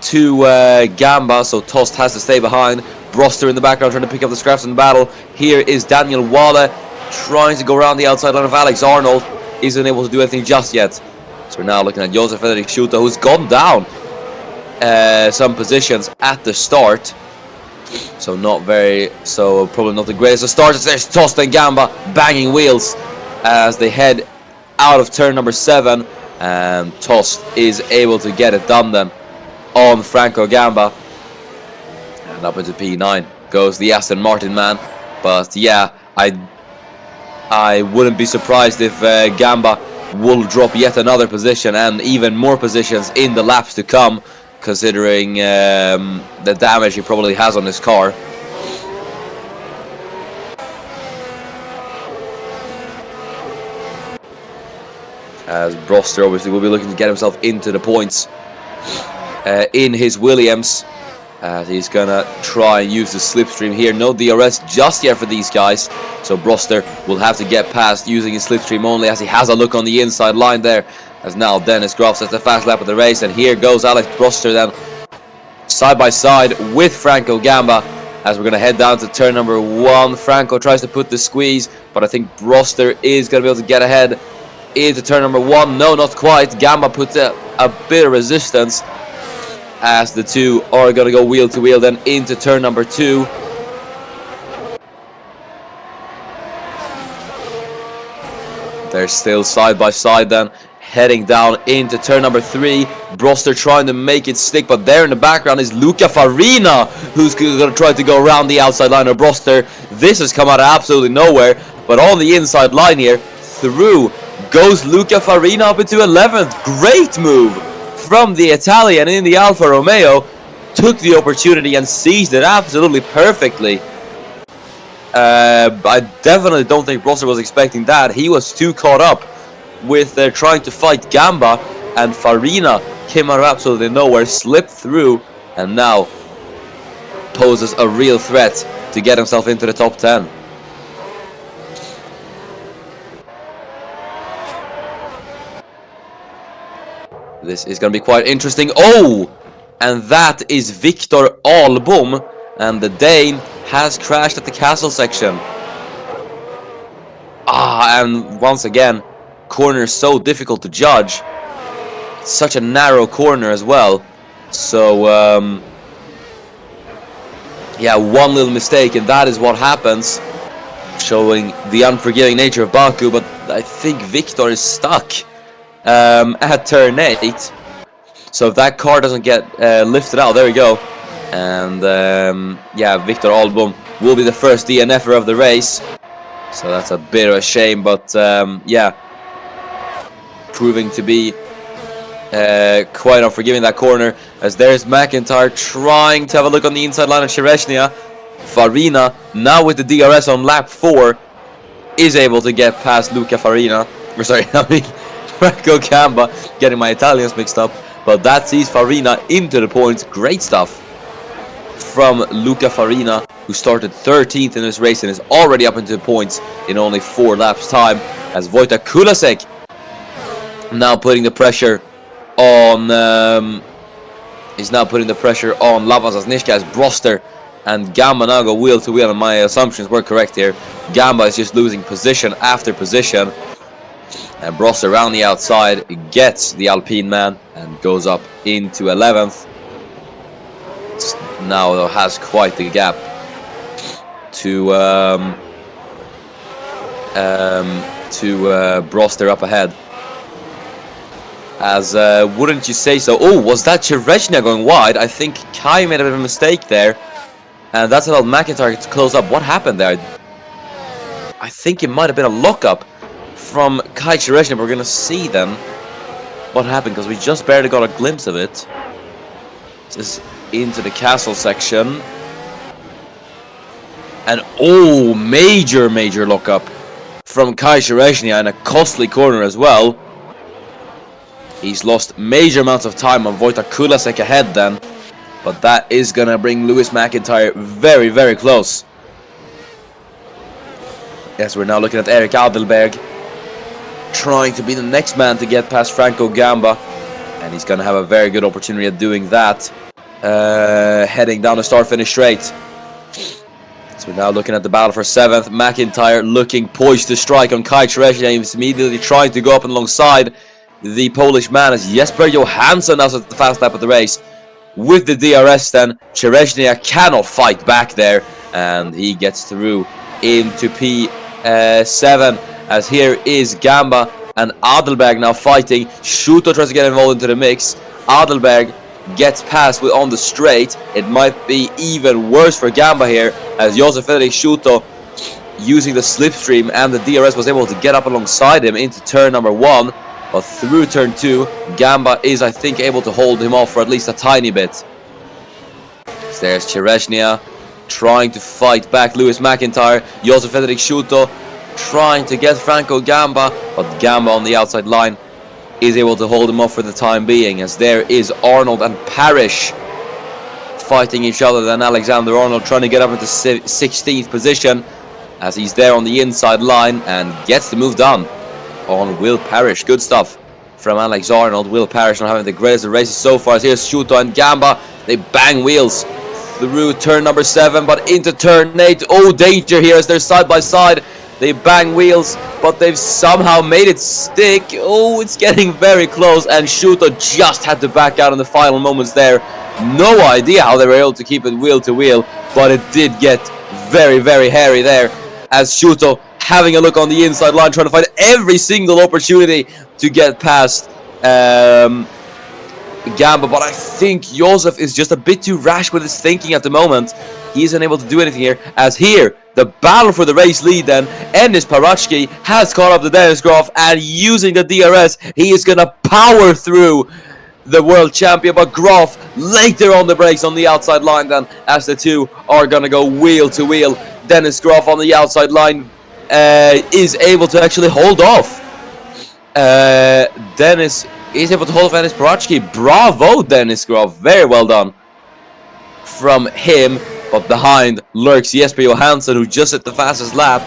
to Gamba, so Tost has to stay behind. Broster in the background trying to pick up the scraps in the battle. Here is Daniel Wale trying to go around the outside line of Alex Arnold. Isn't able to do anything just yet. So we're now looking at Josef Frederik Schuto, who's gone down some positions at the start. So probably not the greatest of starts. There's Tost and Gamba banging wheels as they head out of turn number 7. And Tost is able to get it done then on Franco Gamba. And up into P9 goes the Aston Martin man. But yeah, I wouldn't be surprised if Gamba will drop yet another position and even more positions in the laps to come, considering the damage he probably has on his car. as Broster obviously will be looking to get himself into the points in his Williams. He's gonna try and use the slipstream here. No DRS just yet for these guys, so Broster will have to get past using his slipstream only, as he has a look on the inside line there. As now Dennis Groff at the fast lap of the race, and here goes Alex Broster then side by side with Franco Gamba, as we're gonna head down to turn number 1. Franco tries to put the squeeze, but I think Broster is gonna be able to get ahead into turn number 1. No, not quite. Gamba puts a bit of resistance, as the two are going to go wheel to wheel then into turn number 2. They're still side by side then, heading down into turn number 3. Broster trying to make it stick, but there in the background is Luca Farina, who's going to try to go around the outside line of Broster. This has come out of absolutely nowhere, but on the inside line here, through goes Luca Farina up into 11th. Great move from the Italian in the Alfa Romeo. Took the opportunity and seized it absolutely perfectly. I definitely don't think Broster was expecting that. He was too caught up with trying to fight Gamba, and Farina came out of absolutely nowhere, slipped through, and now poses a real threat to get himself into the top 10. This is going to be quite interesting. Oh! And that is Victor Albom. And the Dane has crashed at the castle section. And once again, corner is so difficult to judge. It's such a narrow corner as well. So, yeah, one little mistake and that is what happens. Showing the unforgiving nature of Baku, but I think Victor is stuck at turn 8. So if that car doesn't get lifted out, there we go. And yeah, Victor Albom will be the first DNFer of the race. So that's a bit of a shame, but yeah, proving to be quite unforgiving that corner. As there's McIntyre trying to have a look on the inside line of Chereshnia. Farina, now with the DRS on lap 4, is able to get past Luca Farina. Or sorry, I mean Franco Gamba, getting my Italians mixed up. But that sees Farina into the points. Great stuff from Luca Farina, who started 13th in this race and is already up into the points in only 4 laps time. As Wojtek Kulasek now putting the pressure on he's now putting the pressure on Lavas Zasnishka, as Broster and Gamba now go wheel to wheel, and my assumptions were correct here. Gamba is just losing position after position, and Broster around the outside gets the Alpine man and goes up into 11th. Now though has quite the gap to Broster up ahead. As wouldn't you say so? Oh, was that Chereshnia going wide? I think Kai made a bit of a mistake there, and that's allowed McIntyre to close up. What happened there? I think it might have been a lockup from Kai Chereshnia. We're gonna see then what happened, because we just barely got a glimpse of it. This is into the castle section, and oh, major lockup from Kai Chereshnia, and a costly corner as well. He's lost major amounts of time on Wojtek Kulasek ahead then, but that is gonna bring Lewis McIntyre very close. Yes, we're now looking at Eric Adelberg trying to be the next man to get past Franco Gamba, and he's gonna have a very good opportunity at doing that, heading down the start-finish straight. So we're now looking at the battle for 7th. McIntyre looking poised to strike on Kai Chereshnia. He's immediately trying to go up and alongside the Polish man, as Jesper Johansson now at the fast lap of the race with the DRS. Then Chereshnia cannot fight back there, and he gets through into P7, as here is Gamba and Adelberg now fighting. Schuto tries to get involved into the mix. Adelberg gets past on the straight. It might be even worse for Gamba here, as Josef Fredrik Schuto, using the slipstream and the DRS, was able to get up alongside him into turn number 1. But through turn 2, Gamba is, I think, able to hold him off for at least a tiny bit. So there's Chereshnia trying to fight back Lewis McIntyre. Josef Fredrik Schuto trying to get Franco Gamba, but Gamba on the outside line is able to hold him off for the time being, as there is Arnold and Parrish fighting each other. Then Alexander Arnold trying to get up into 16th position, as he's there on the inside line and gets the move done on Will Parrish. Good stuff from Alex Arnold. Will Parrish not having the greatest of races so far, as here's Shuto and Gamba. They bang wheels through turn number 7, but into turn 8. Oh, danger here as they're side by side. They bang wheels, but they've somehow made it stick. Oh, it's getting very close, and Shuto just had to back out in the final moments there. No idea how they were able to keep it wheel to wheel, but it did get very, very hairy there, as Shuto having a look on the inside line, trying to find every single opportunity to get past Gamba, but I think Josef is just a bit too rash with his thinking at the moment. He's unable to do anything here, as here, the battle for the race lead then, Enis Parachki has caught up to Dennis Groff, and using the DRS, he is going to power through the world champion, but Groff later on the brakes on the outside line then, as the two are going to go wheel to wheel. Dennis Groff on the outside line is able to actually hold off. Dennis is able to hold off Enis Parachki. Bravo, Dennis Groff. Very well done from him. But behind lurks Jesper Johansson, who just hit the fastest lap.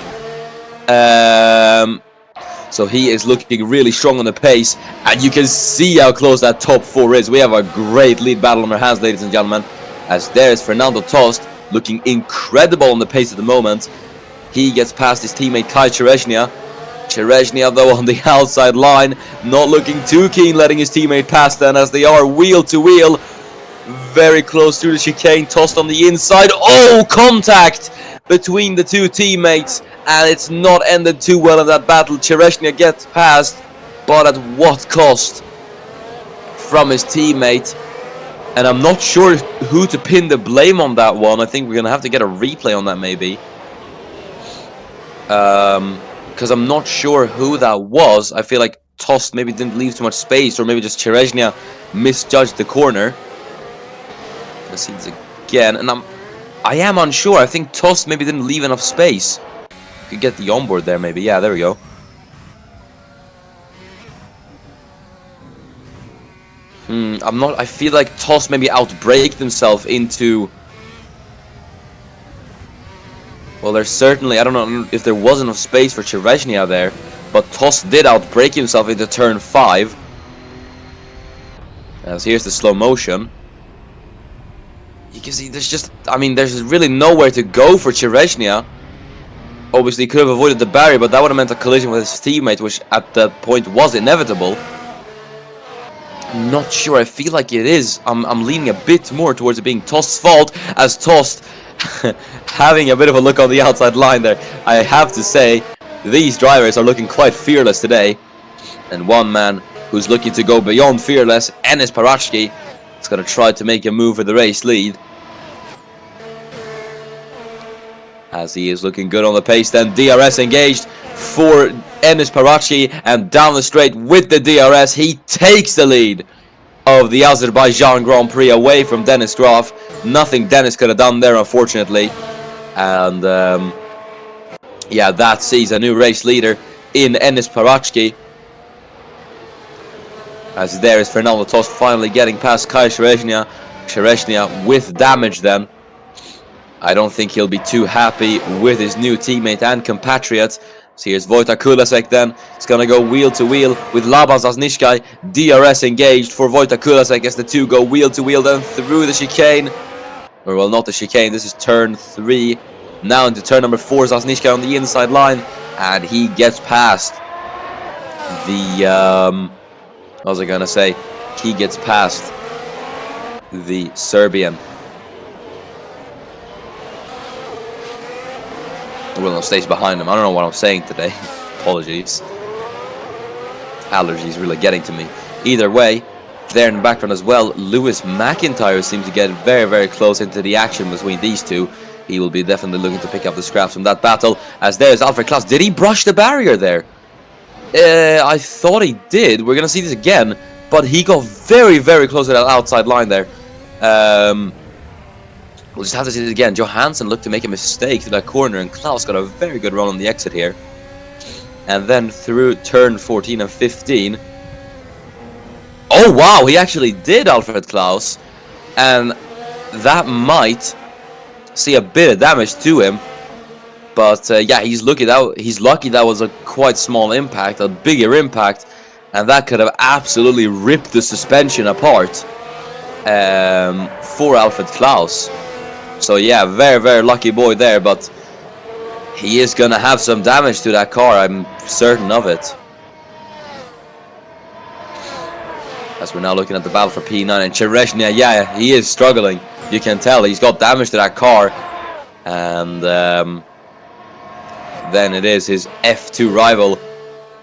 So he is looking really strong on the pace. And you can see how close that top 4 is. We have a great lead battle on our hands, ladies and gentlemen. As there's Fernando Tost, looking incredible on the pace at the moment. He gets past his teammate Kai Cherezhnia. Cherezhnia, though, on the outside line, not looking too keen letting his teammate pass then, as they are wheel to wheel. Very close through the chicane, Tost on the inside. Oh, contact between the two teammates, and it's not ended too well in that battle. Cherezhnia gets past, but at what cost from his teammate? And I'm not sure who to pin the blame on that one. I think we're going to have to get a replay on that maybe. Because I'm not sure who that was. I feel like Tost maybe didn't leave too much space, or maybe just Cherezhnia misjudged the corner. Let's see this again, and I am unsure. I think Tost maybe didn't leave enough space. Could get the onboard there maybe. Yeah, there we go. I feel like Tost maybe outbraked himself into... Well, there's certainly... I don't know if there was enough space for Cherezhnia there, but Tost did outbrake himself into turn 5. As here's the slow motion. You can see there's just... I mean, there's really nowhere to go for Cherezhnia. Obviously, he could have avoided the barrier, but that would have meant a collision with his teammate, which at that point was inevitable. I'm not sure. I feel like it is. I'm leaning a bit more towards it being Tost's fault, as Tost having a bit of a look on the outside line there. I have to say, these drivers are looking quite fearless today. And one man who's looking to go beyond fearless, Enis Parachki, is going to try to make a move for the race lead. As he is looking good on the pace, then DRS engaged for Enis Parachki, and down the straight with the DRS, he takes the lead of the Azerbaijan Grand Prix away from Dennis Groff. Nothing Dennis could have done there, unfortunately. And yeah, that sees a new race leader in Enis Parachki. As there is Fernando Tost finally getting past Kai Cherezhnia. Cherezhnia with damage then. I don't think he'll be too happy with his new teammate and compatriot. So here's Wojtek Kulasek then. It's going to go wheel to wheel with Laban Zasnishkai. DRS engaged for Wojtek Kulasek as the two go wheel to wheel then through the chicane. Or well, not the chicane. This is turn 3. Now into turn number 4. Zasnishkai on the inside line. And he gets past the... what was I going to say? He gets past the Serbian. Well, no, stays behind him. I don't know what I'm saying today. Apologies. Allergies really getting to me. Either way, there in the background as well, Lewis McIntyre seems to get very, very close into the action between these two. He will be definitely looking to pick up the scraps from that battle. As there's Alfred Klaas. Did he brush the barrier there? I thought he did. We're going to see this again. But he got very, very close to that outside line there. We'll just have to see it again. Johansson looked to make a mistake through that corner, and Klaus got a very good run on the exit here. And then through turn 14 and 15, Oh wow, he actually did Alfred Klaus, and that might see a bit of damage to him. But yeah, he's lucky that was a quite small impact, a bigger impact, and that could have absolutely ripped the suspension apart for Alfred Klaus. So yeah, very, very lucky boy there, but he is gonna have some damage to that car, I'm certain of it. As we're now looking at the battle for P9, and Chereshnia, yeah, he is struggling. You can tell he's got damage to that car, and then it is his F2 rival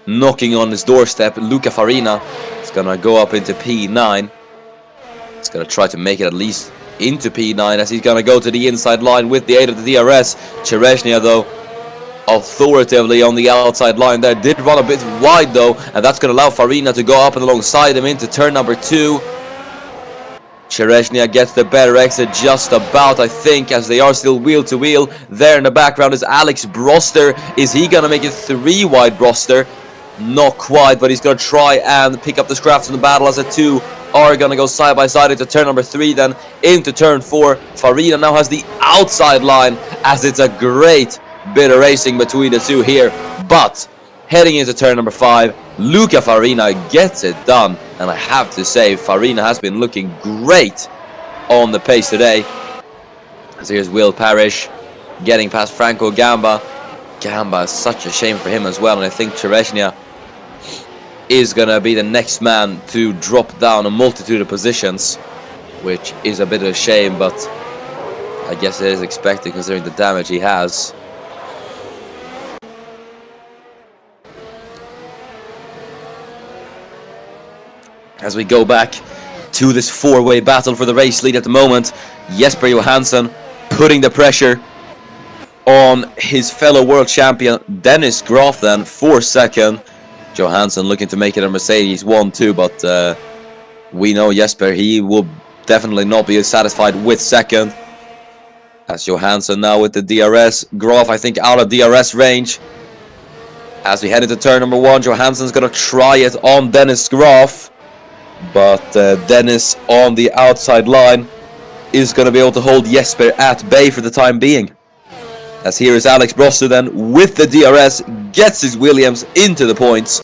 knocking on his doorstep. Luca Farina is gonna go up into P9. He's gonna try to make it at least into P9 as he's gonna go to the inside line with the aid of the DRS. Chereshnia, though, authoritatively on the outside line there, did run a bit wide though, and that's going to allow Farina to go up and alongside him into turn number 2. Chereshnia gets the better exit just about, I think, as they are still wheel to wheel. There in the background is Alex Broster. Is he going to make it 3 wide, Broster? Not quite, but he's going to try and pick up the scraps in the battle as the 2 are going to go side by side into turn number 3, then into turn 4. Farina now has the outside line as it's a great bit of racing between the 2 here, but heading into turn number 5, Luca Farina gets it done, and I have to say Farina has been looking great on the pace today. So here's Will Parrish getting past Franco Gamba. Gamba is such a shame for him as well, and I think Chereshnia is gonna be the next man to drop down a multitude of positions, which is a bit of a shame, but I guess it is expected considering the damage he has. As we go back to this 4-way battle for the race lead at the moment, Jesper Johansson putting the pressure on his fellow world champion Dennis Graf then for second. Johansson looking to make it a Mercedes 1-2, but we know Jesper, he will definitely not be satisfied with second. As Johansson now with the DRS, Graf I think out of DRS range. As we head into turn number 1, Johansson's going to try it on Dennis Graf. But Dennis on the outside line is going to be able to hold Jesper at bay for the time being. As here is Alex Broster then with the DRS, gets his Williams into the points.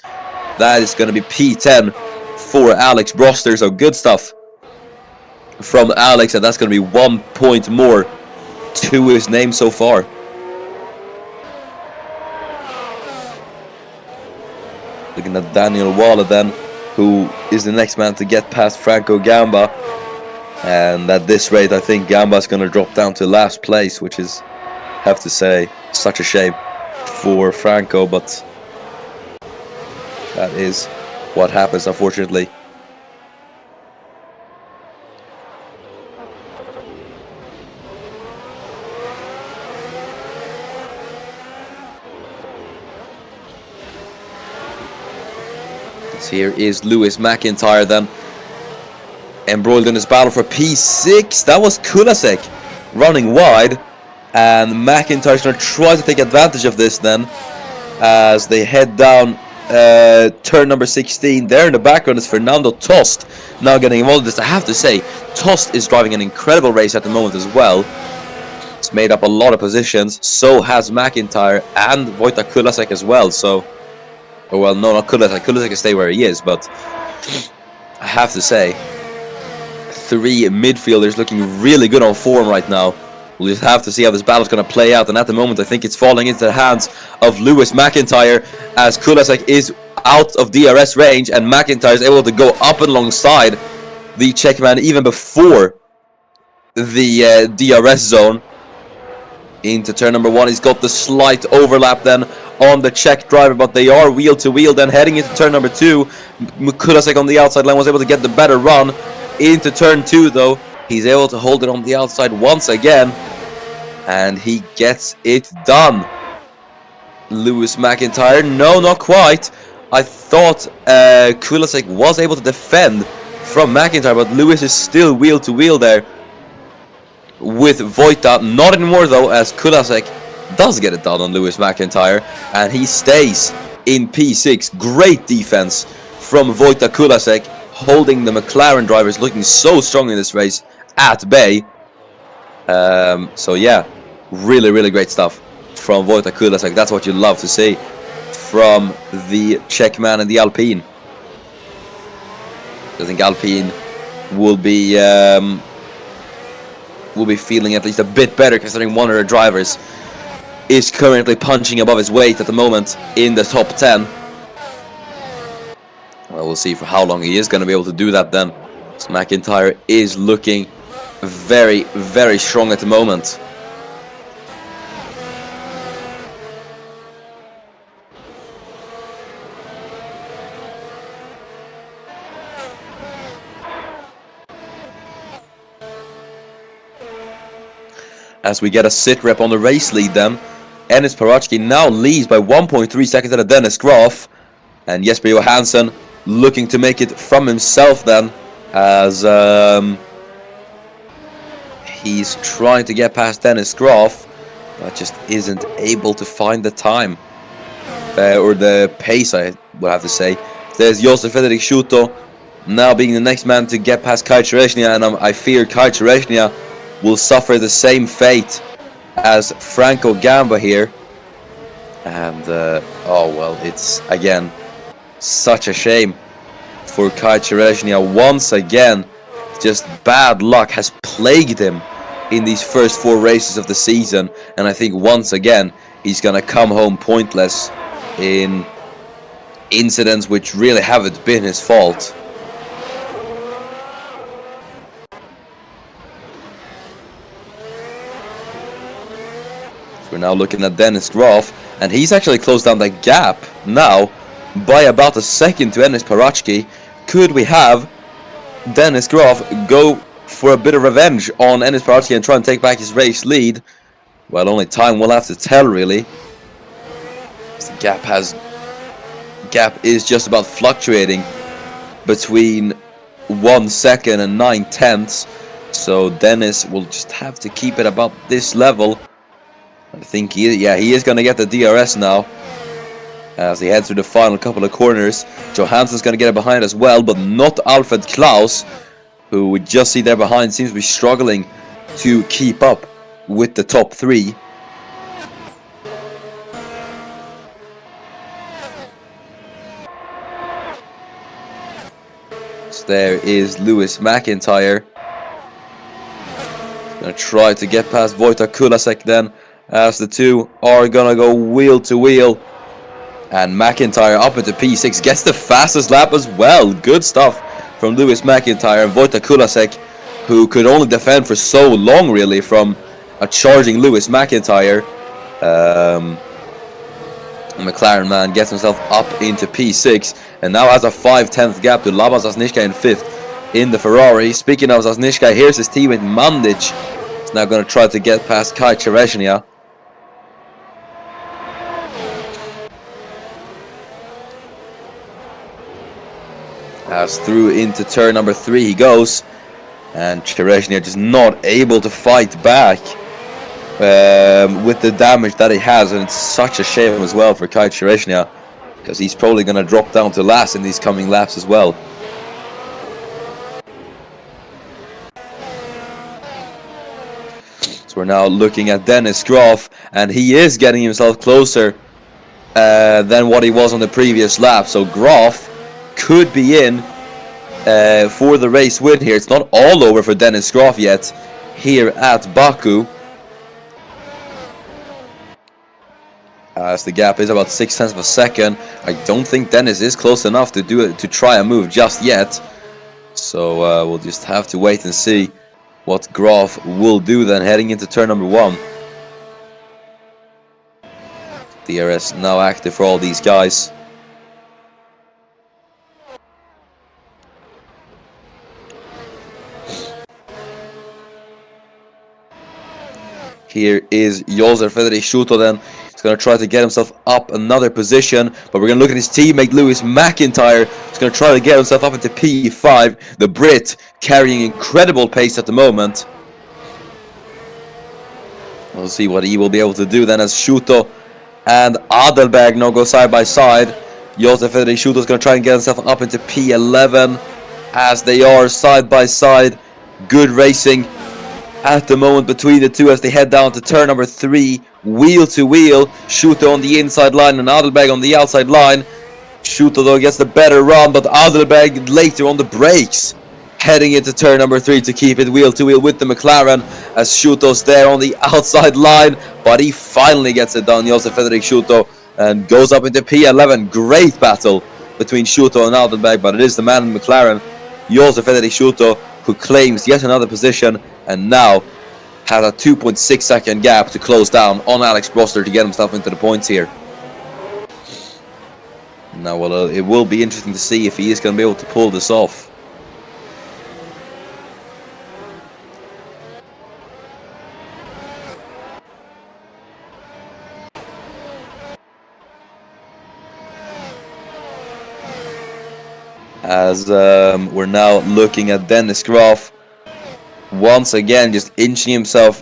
That is going to be P10 for Alex Broster, so good stuff from Alex, and that's going to be 1 point more to his name so far. Looking at Daniel Waller then, who is the next man to get past Franco Gamba. And at this rate, I think Gamba's going to drop down to last place, which is, have to say, such a shame for Franco, but that is what happens, unfortunately. Here is Lewis McIntyre then, embroiled in this battle for P6. That was Kulasek running wide, and McIntyre's going to try to take advantage of this then as they head down turn number 16. There in the background is Fernando Tost now getting involved in this. I have to say, Tost is driving an incredible race at the moment as well. It's made up a lot of positions, so has McIntyre and Wojtek Kulasek as well, so... Oh, well, no, not Kulasek. Kulasek can stay where he is, but I have to say, 3 midfielders looking really good on form right now. We'll just have to see how this battle's going to play out, and at the moment I think it's falling into the hands of Lewis McIntyre as Kulasek is out of DRS range, and McIntyre is able to go up and alongside the Czech man even before the DRS zone. Into turn number 1, he's got the slight overlap then on the Czech driver, but they are wheel to wheel then heading into turn number 2. Kulasek on the outside line was able to get the better run into turn 2 though. He's able to hold it on the outside once again, and he gets it done. Lewis McIntyre, no, not quite. I thought Kulasek was able to defend from McIntyre, but Lewis is still wheel to wheel there with Vojta. Not anymore though, as Kulasek does get it done on Lewis McIntyre, and he stays in P6. Great defense from Wojtek Kulasek, holding the McLaren drivers looking so strong in this race at bay. So yeah, really great stuff from Wojtek Kulasek. That's what you love to see from the Czech man in the Alpine. I think Alpine will be feeling at least a bit better, considering one of their drivers is currently punching above his weight at the moment in the top 10. Well, we'll see for how long he is going to be able to do that then. So McIntyre is looking very strong at the moment. As we get a sit rep on the race lead then, Enes Parachki now leads by 1.3 seconds out of Dennis Graf, and Jesper Johansson looking to make it from himself then, as he's trying to get past Dennis Graf, but just isn't able to find the time, or the pace, I would have to say. There's Josef Fredrik Schuto now being the next man to get past Kai Chereshnia, and I fear Kai Chereshnia will suffer the same fate as Franco Gamba here. And oh well, it's again such a shame for Kai Chereshnia. Once again, just bad luck has plagued him in these first 4 races of the season, and I think once again he's gonna come home pointless in incidents which really haven't been his fault. We're now looking at Dennis Graf, and he's actually closed down the gap now by about a second to Enes Parachki. Could we have Dennis Graf go for a bit of revenge on Enes Parachki and try and take back his race lead? Well, only time will have to tell, really. The gap is just about fluctuating between 1 second and 9/10, so Dennis will just have to keep it about this level. I think he is going to get the DRS now as he heads through the final couple of corners. Johansson's going to get it behind as well, but not Alfred Klaus, who we just see there behind seems to be struggling to keep up with the top 3. So there is Lewis McIntyre. He's going to try to get past Wojtek Kulasek then, as the two are gonna go wheel to wheel. And McIntyre up into P6, gets the fastest lap as well. Good stuff from Lewis McIntyre. And Wojtek Kulasek, who could only defend for so long really from a charging Lewis McIntyre. McLaren man gets himself up into P6 and now has a 5/10 gap to Laban Zasnishka in 5th in the Ferrari. Speaking of Zasnishka, here's his teammate Mandic. He's now going to try to get past Kai Chereshnia. As through into turn number 3 he goes, and Chereshnia just not able to fight back with the damage that he has, and it's such a shame as well for Kai Chereshnia, because he's probably going to drop down to last in these coming laps as well. So we're now looking at Dennis Graf, and he is getting himself closer than what he was on the previous lap. So Graf could be in for the race win here. It's not all over for Dennis Graf yet here at Baku, as the gap is about 0.6 of a second. I don't think Dennis is close enough to do it, to try a move just yet. So we'll just have to wait and see what Graf will do then heading into turn number 1. DRS now active for all these guys. Here is Josef Fredrik Schuto then. He's going to try to get himself up another position, but we're going to look at his teammate Lewis McIntyre. He's going to try to get himself up into P5. The Brit carrying incredible pace at the moment. We'll see what he will be able to do then, as Schuto and Adelberg now go side by side. Josef Fredrik Schuto is going to try and get himself up into P11. as they are side by side. Good racing at the moment between the two as they head down to turn number 3, wheel to wheel. Schuto on the inside line and Adelberg on the outside line. Schuto though gets the better run, but Adelberg later on the brakes, heading into turn number 3 to keep it wheel to wheel with the McLaren, as Schuto's there on the outside line, but he finally gets it done. Josef Fredrik Schuto, and goes up into P11. Great battle between Schuto and Adelberg, but it is the man in McLaren, Josef Fredrik Schuto, who claims yet another position and now has a 2.6 second gap to close down on Alex Brosler to get himself into the points here. Now, well, it will be interesting to see if he is going to be able to pull this off. As we're now looking at Dennis Graf, once again just inching himself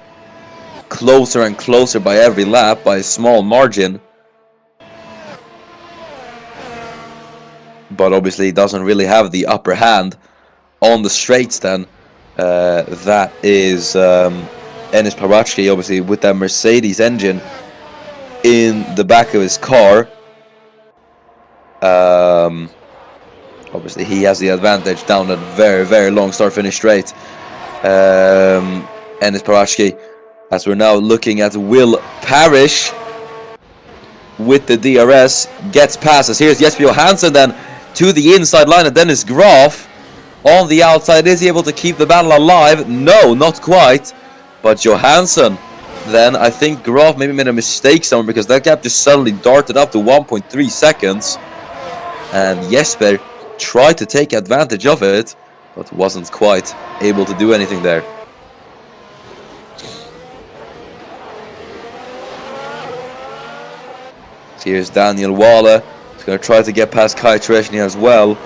closer and closer by every lap by a small margin. But obviously he doesn't really have the upper hand on the straights then. That is Enis Paratsky, obviously with that Mercedes engine in the back of his car. Obviously he has the advantage down that very long start-finish straight. Enis Paratsky, as we're now looking at Will Parrish with the DRS, gets passes. Here's Jesper Johansson then to the inside line, and Dennis Graf on the outside. Is he able to keep the battle alive? No, not quite. But Johansson then, I think Graf maybe made a mistake somewhere, because that gap just suddenly darted up to 1.3 seconds. And Jesper tried to take advantage of it, but wasn't quite able to do anything there. Here's Daniel Waller. He's going to try to get past Kai Tereshny as well.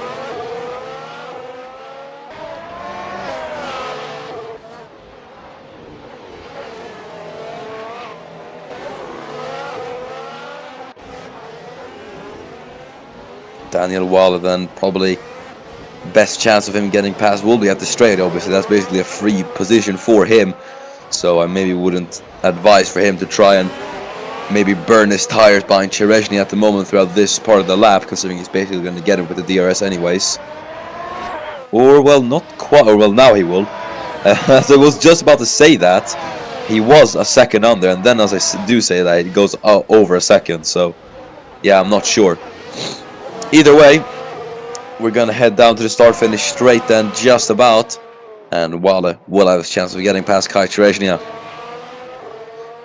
Daniel Waller then, probably best chance of him getting past will be at the straight. Obviously that's basically a free position for him, so I maybe wouldn't advise for him to try and maybe burn his tires behind Tereshny at the moment throughout this part of the lap, considering he's basically going to get it with the DRS anyways. Or, well, not quite, or well, now he will. As I was just about to say that, he was a second under, and then as I do say that, it goes over a second, so yeah, I'm not sure. Either way, we're going to head down to the start-finish straight then, just about, and Waller will have a chance of getting past Kai Tereshny,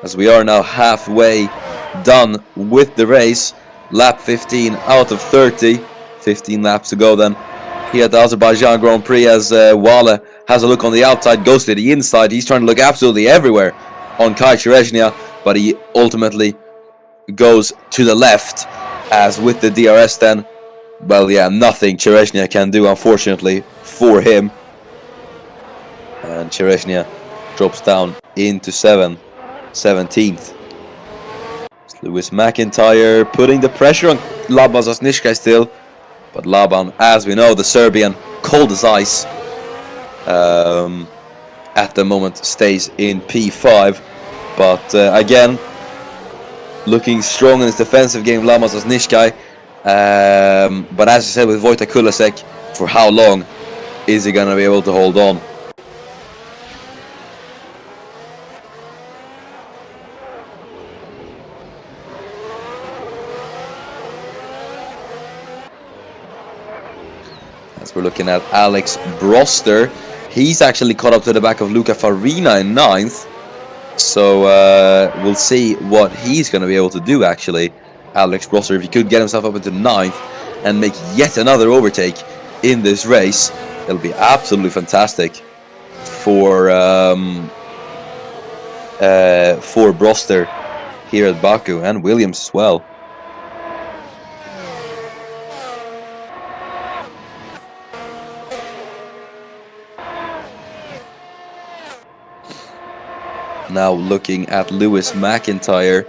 as we are now halfway done with the race. Lap 15 out of 30. 15 laps to go then here at the Azerbaijan Grand Prix, as Waller has a look on the outside, goes to the inside. He's trying to look absolutely everywhere on Kai Tereshny, but he ultimately goes to the left, as with the DRS then, well, yeah, nothing Tereshny can do, unfortunately, for him. And Tereshny drops down into 17th. It's Lewis McIntyre putting the pressure on Laban Zasniczka still, but Laban, as we know, the Serbian, cold as ice, at the moment stays in P5. But again, looking strong in his defensive game, Laban Zasniczka. But as I said with Wojtek Kulasek, for how long is he going to be able to hold on? As we're looking at Alex Broster, he's actually caught up to the back of Luca Farina in 9th. So we'll see what he's going to be able to do, actually. Alex Broster, if he could get himself up into 9th and make yet another overtake in this race, it'll be absolutely fantastic for Broster here at Baku, and Williams as well. Now looking at Lewis McIntyre,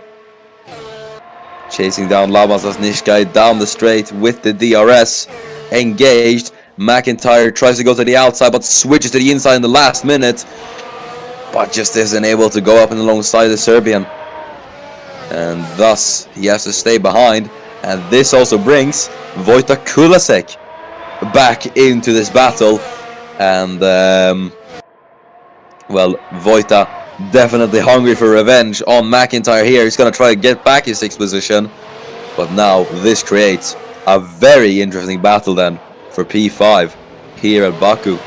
chasing down Laban Zasniczka down the straight with the DRS engaged, McIntyre tries to go to the outside, but switches to the inside in the last minute, but just isn't able to go up and alongside the Serbian. And thus, he has to stay behind. And this also brings Vojta Kulasek back into this battle. And, well, Vojta definitely hungry for revenge on McIntyre here. He's going to try to get back his 6th position. But now this creates a very interesting battle then for P5 here at Baku.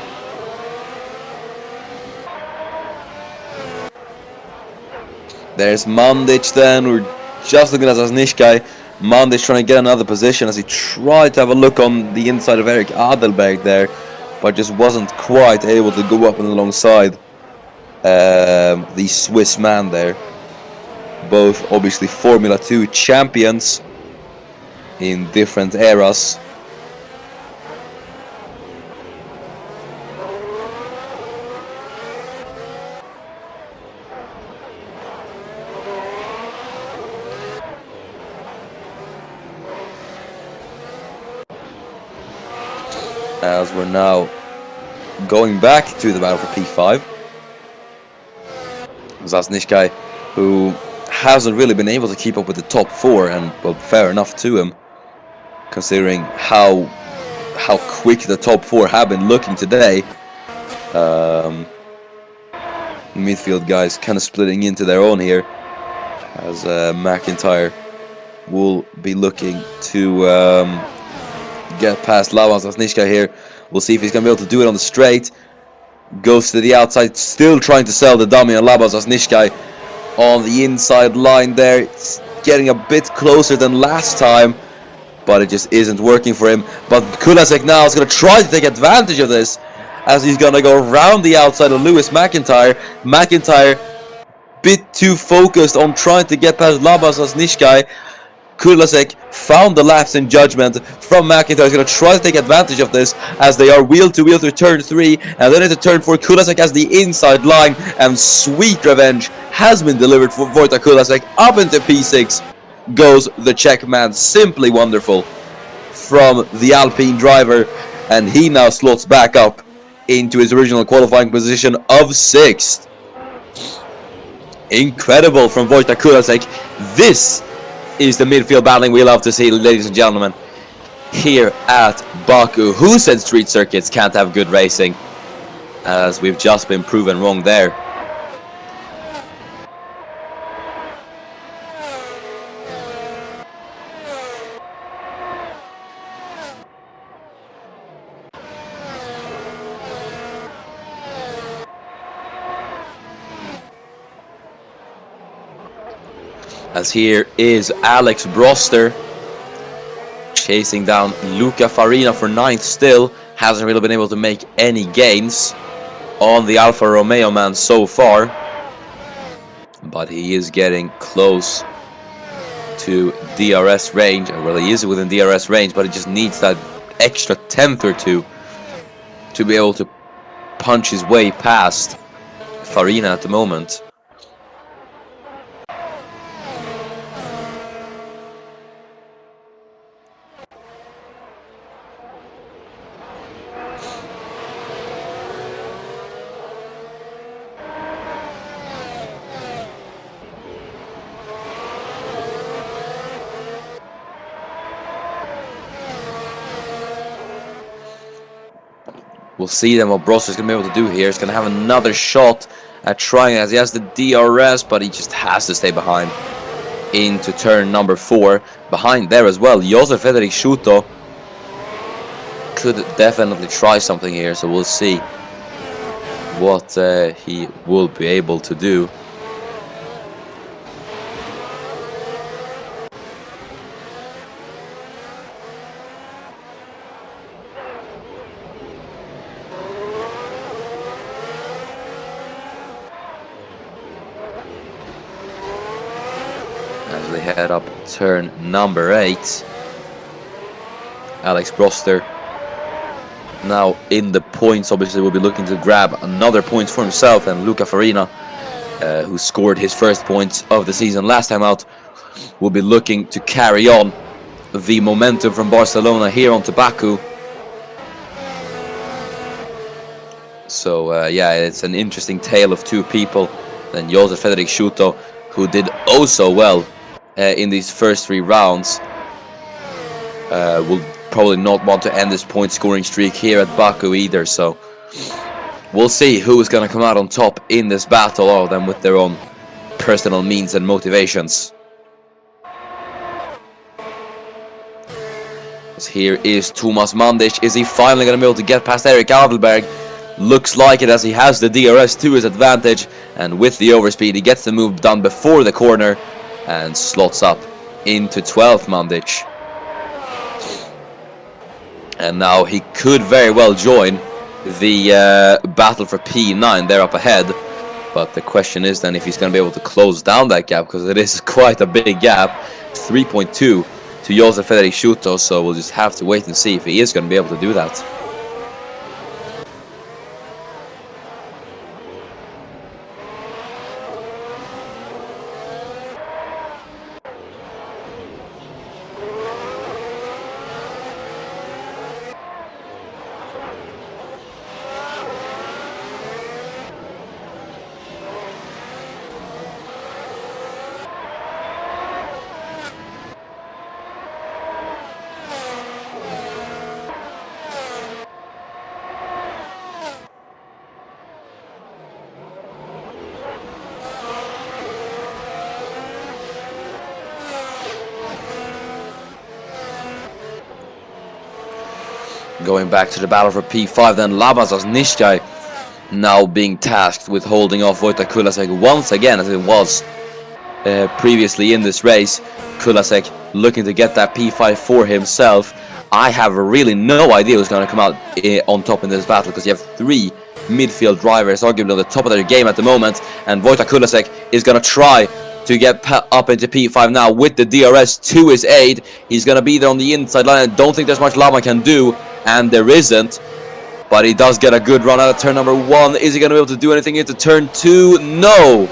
There's Mandic then. We're just looking at Zasnishkai. Mandic trying to get another position as he tried to have a look on the inside of Erik Adelberg there, but just wasn't quite able to go up and alongside the Swiss man there. Both obviously Formula 2 champions in different eras. As we're now going back to the battle for P5. Zasnishkai, who hasn't really been able to keep up with the top 4, and well, fair enough to him, considering how quick the top 4 have been looking today. Midfield guys kind of splitting into their own here, as McIntyre will be looking to get past Lawan Zasnishkai here. We'll see if he's going to be able to do it on the straight. Goes to the outside, still trying to sell the dummy on Lawan Zasnishkai on the inside line there. It's getting a bit closer than last time, but it just isn't working for him. But Kulasek now is going to try to take advantage of this, as he's going to go around the outside of Lewis McIntyre. McIntyre bit too focused on trying to get past Lawan Zasnishkai. Kulasek found the lapse in judgment from McIntyre. He's going to try to take advantage of this, as they are wheel to wheel through turn 3, and then into turn 4. Kulasek has the inside line, and sweet revenge has been delivered for Vojta Kulasek. Up into P6 goes the Czech man. Simply wonderful from the Alpine driver, and he now slots back up into his original qualifying position of 6th. Incredible from Vojta Kulasek. This is the midfield battling we love to see, ladies and gentlemen, here at Baku. Who said street circuits can't have good racing? As we've just been proven wrong there. As here is Alex Broster chasing down Luca Farina for 9th still. Hasn't really been able to make any gains on the Alfa Romeo man so far, but he is getting close to DRS range. Well, he is within DRS range, but he just needs that extra 10th or 2 to be able to punch his way past Farina at the moment. We'll see then what Broster's going to be able to do here. He's going to have another shot at trying, as he has the DRS, but he just has to stay behind into turn number 4. Behind there as well, Josef Fredrik Schuto could definitely try something here, so we'll see what he will be able to do. As we head up turn number 8, Alex Broster now in the points. Obviously will be looking to grab another point for himself, and Luca Farina, who scored his first points of the season last time out, will be looking to carry on the momentum from Barcelona here onto Baku. So yeah, it's an interesting tale of two people. Then Josef Frederick Schuto, who did oh so well in these first 3 rounds, will probably not want to end this point scoring streak here at Baku either. So we'll see who is going to come out on top in this battle, all of them with their own personal means and motivations. Here is Thomas Mandic. Is he finally going to be able to get past Erik Adelberg? Looks like it, as he has the DRS to his advantage, and with the overspeed he gets the move done before the corner and slots up into 12th Mandic. And now he could very well join the battle for P9 there up ahead, but the question is then if he's going to be able to close down that gap, because it is quite a big gap, 3.2 to Josef Frederick Schuto, so we'll just have to wait and see if he is going to be able to do that. Going back to the battle for P5, then Labas Nishkai now being tasked with holding off Wojtek Kulasek once again, as it was previously in this race. Kulasek looking to get that P5 for himself. I have really no idea who's going to come out on top in this battle, because you have 3 midfield drivers arguably on the top of their game at the moment, and Wojtek Kulasek is going to try to get up into P5 now with the DRS to his aid. He's going to be there on the inside line. I don't think there's much Laban can do, and there isn't, but he does get a good run out of turn number 1. Is he going to be able to do anything into turn 2? No!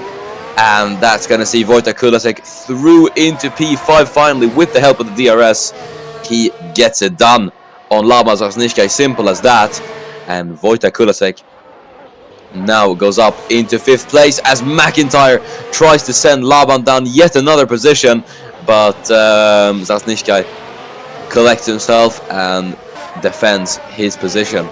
And that's going to see Wojtek Kulasek through into P5 finally with the help of the DRS. He gets it done on Laban Zasnishkai, simple as that. And Wojtek Kulasek now goes up into 5th place as McIntyre tries to send Laban down yet another position, but Zasnishkai collects himself and defends his position.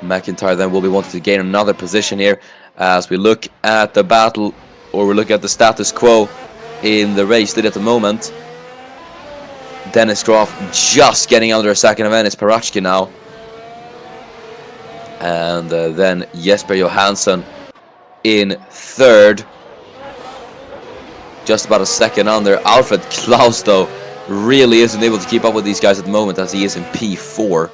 McIntyre then will be wanting to gain another position here as we look at the battle, or we look at the status quo in the race at the moment. Dennis Groff just getting under a second of Ennis Parachki now. And then Jesper Johansson in 3rd. Just about a second under. Alfred Klaus, though, really isn't able to keep up with these guys at the moment, as he is in P4.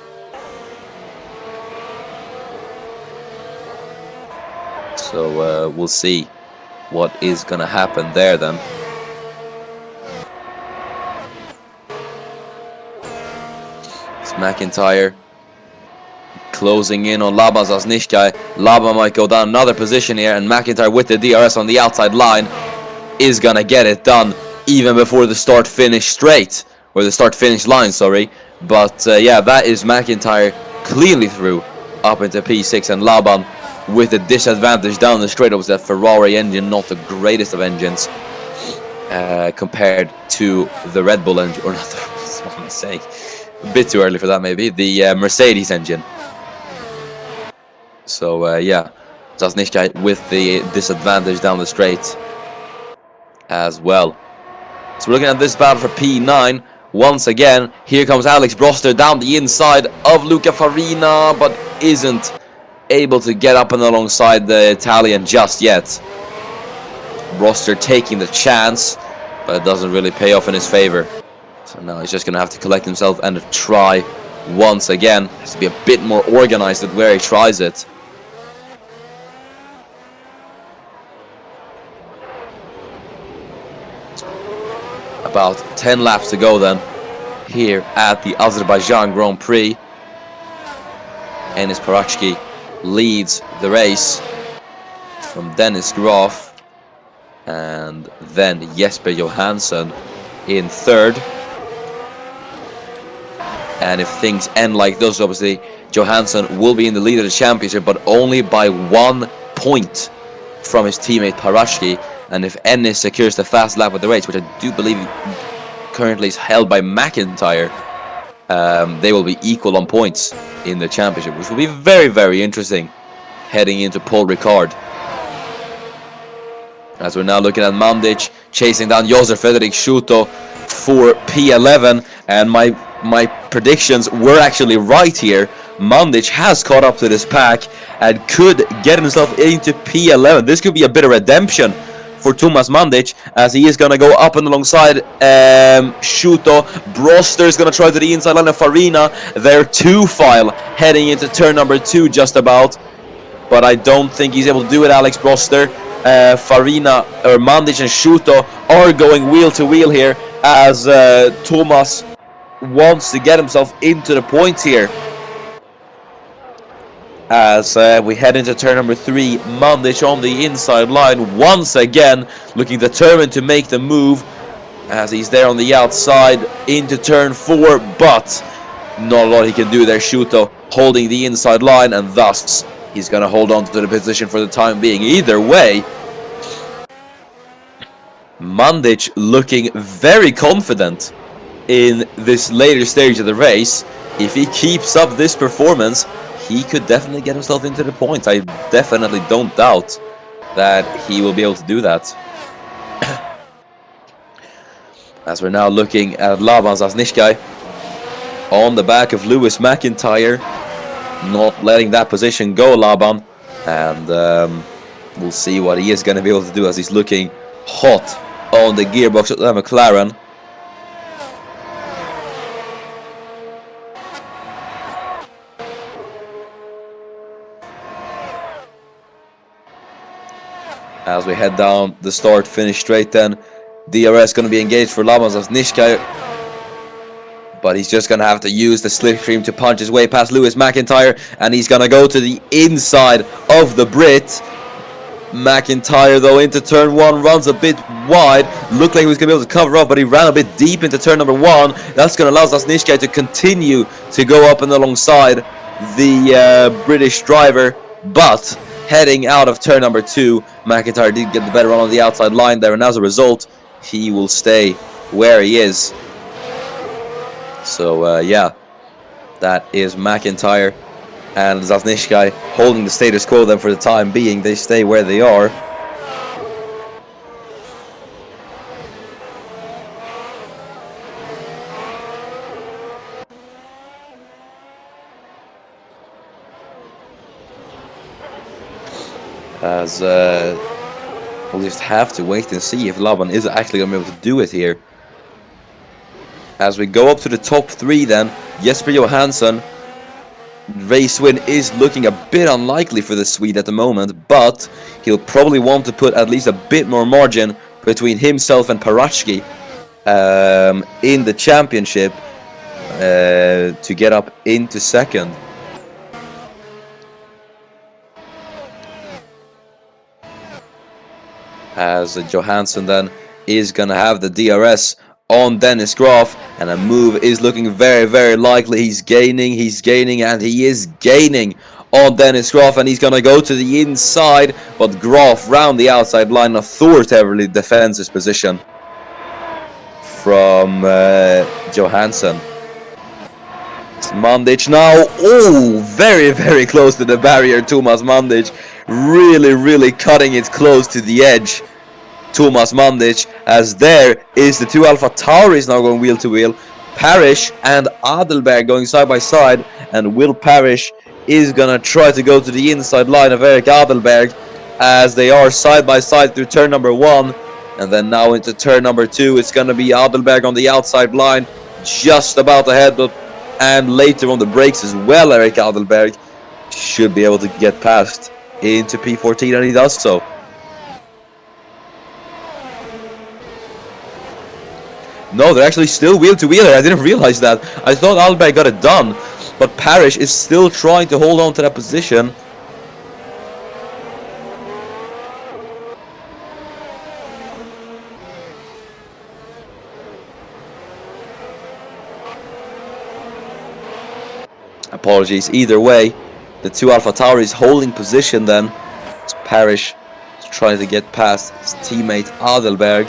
So we'll see what is going to happen there then. It's McIntyre closing in on Laban Zasnishkai. Laban might go down another position here, and McIntyre with the DRS on the outside line is going to get it done even before the start-finish straight, or the start-finish line, sorry. But yeah, that is McIntyre cleanly through up into P6, and Laban with a disadvantage down the straight. It was that Ferrari engine, not the greatest of engines compared to the Red Bull engine, or not the, what am I saying? A bit too early for that maybe, the Mercedes engine. So yeah, Zasnishkai with the disadvantage down the straight as well. So we're looking at this battle for P9 once again. Here comes Alex Broster down the inside of Luca Farina, but isn't able to get up and alongside the Italian just yet. Broster taking the chance, but it doesn't really pay off in his favor. So now he's just going to have to collect himself and try once again. Has to be a bit more organized at where he tries it. About 10 laps to go then, here at the Azerbaijan Grand Prix. Enis Parachki leads the race from Dennis Graf, and then Jesper Johansson in third. And if things end like those, obviously Johansson will be in the lead of the championship, but only by 1 point from his teammate Parashki. And if Ennis secures the fast lap of the race, which I do believe currently is held by McIntyre, they will be equal on points in the championship, which will be very, very interesting heading into Paul Ricard. As we're now looking at Mandic chasing down Josef Fredrik Schuto for P11, and my predictions were actually right here. Mandic has caught up to this pack and could get himself into P11. This could be a bit of redemption for Thomas Mandic, as he is going to go up and alongside Schuto. Broster is going to try to the inside line of Farina. They're two-file heading into turn number 2 just about, but I don't think he's able to do it, Alex Broster. Farina, or Mandic and Schuto are going wheel to wheel here, as Thomas wants to get himself into the points here. As we head into turn number 3, Mandic on the inside line once again, looking determined to make the move, as he's there on the outside into turn 4, but not a lot he can do there. Schuto holding the inside line, and thus he's going to hold on to the position for the time being. Either way, Mandic looking very confident in this later stage of the race. If he keeps up this performance, he could definitely get himself into the points. I definitely don't doubt that he will be able to do that. As we're now looking at Laban Zasnishkai on the back of Lewis McIntyre, not letting that position go, Laban, and we'll see what he is going to be able to do, as he's looking hot on the gearbox of the McLaren. As we head down the start finish straight, then DRS going to be engaged for Laban Zasnishkai, but he's just going to have to use the slipstream to punch his way past Lewis McIntyre, and he's going to go to the inside of the Brit. McIntyre, though, into turn 1, runs a bit wide. Looked like he was going to be able to cover up, but he ran a bit deep into turn number 1. That's going to allow Zasnishkai to continue to go up and alongside the British driver, but heading out of turn number 2, McIntyre did get the better run on the outside line there, and as a result, he will stay where he is. So, yeah, that is McIntyre and Zasnishkai holding the status quo then for the time being. They stay where they are. As we'll just have to wait and see if Laban is actually going to be able to do it here. As we go up to the top 3 then, Jesper Johansson, race win is looking a bit unlikely for the Swede at the moment, but he'll probably want to put at least a bit more margin between himself and Parashki in the championship to get up into second. As Johansson then is going to have the DRS on Dennis Graf, and a move is looking very, very likely. He's gaining, and he is gaining on Dennis Graf, and he's going to go to the inside, but Graf round the outside line authoritatively defends his position from Johansson. It's Mandic now. Oh, very, very close to the barrier. Thomas Mandic really, really cutting it close to the edge. Thomas Mandic, as there is the 2 Alpha Tauris now going wheel to wheel. Parrish and Adelberg going side by side, and Will Parrish is gonna try to go to the inside line of Eric Adelberg, as they are side by side through turn number 1, and then now into turn number 2. It's gonna be Adelberg on the outside line, just about ahead, but and later on the brakes as well. Eric Adelberg should be able to get past into P14, and he does so. No, they're actually still wheel to wheel here. I didn't realize that. I thought Adelberg got it done, but Parrish is still trying to hold on to that position. Apologies. Either way, the two Alpha Tauris holding position then. As Parrish is trying to get past his teammate Adelberg.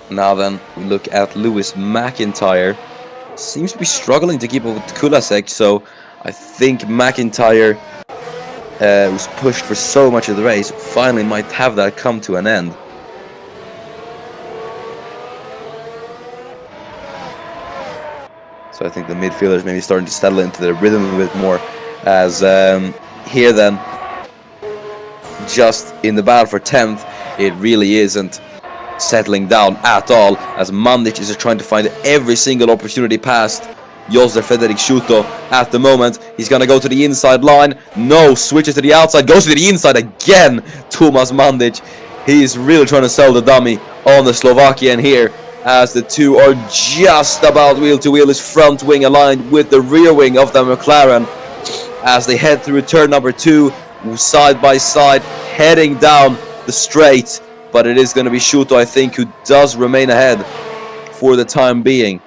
Now then, we look at Lewis McIntyre. Seems to be struggling to keep up with Kulasek, so I think McIntyre, who's pushed for so much of the race, finally might have that come to an end. So I think the midfielders maybe starting to settle into their rhythm a bit more, as here then, just in the battle for 10th, it really isn't settling down at all, as Mandic is trying to find every single opportunity past Josef Frederick Schuto at the moment. He's gonna go to the inside line. No, switches to the outside, goes to the inside again. Tomas Mandic, he's really trying to sell the dummy on the Slovakian here, as the two are just about wheel to wheel. His front wing aligned with the rear wing of the McLaren as they head through turn number 2, side by side, heading down the straight. But it is going to be Schuto, I think, who does remain ahead for the time being.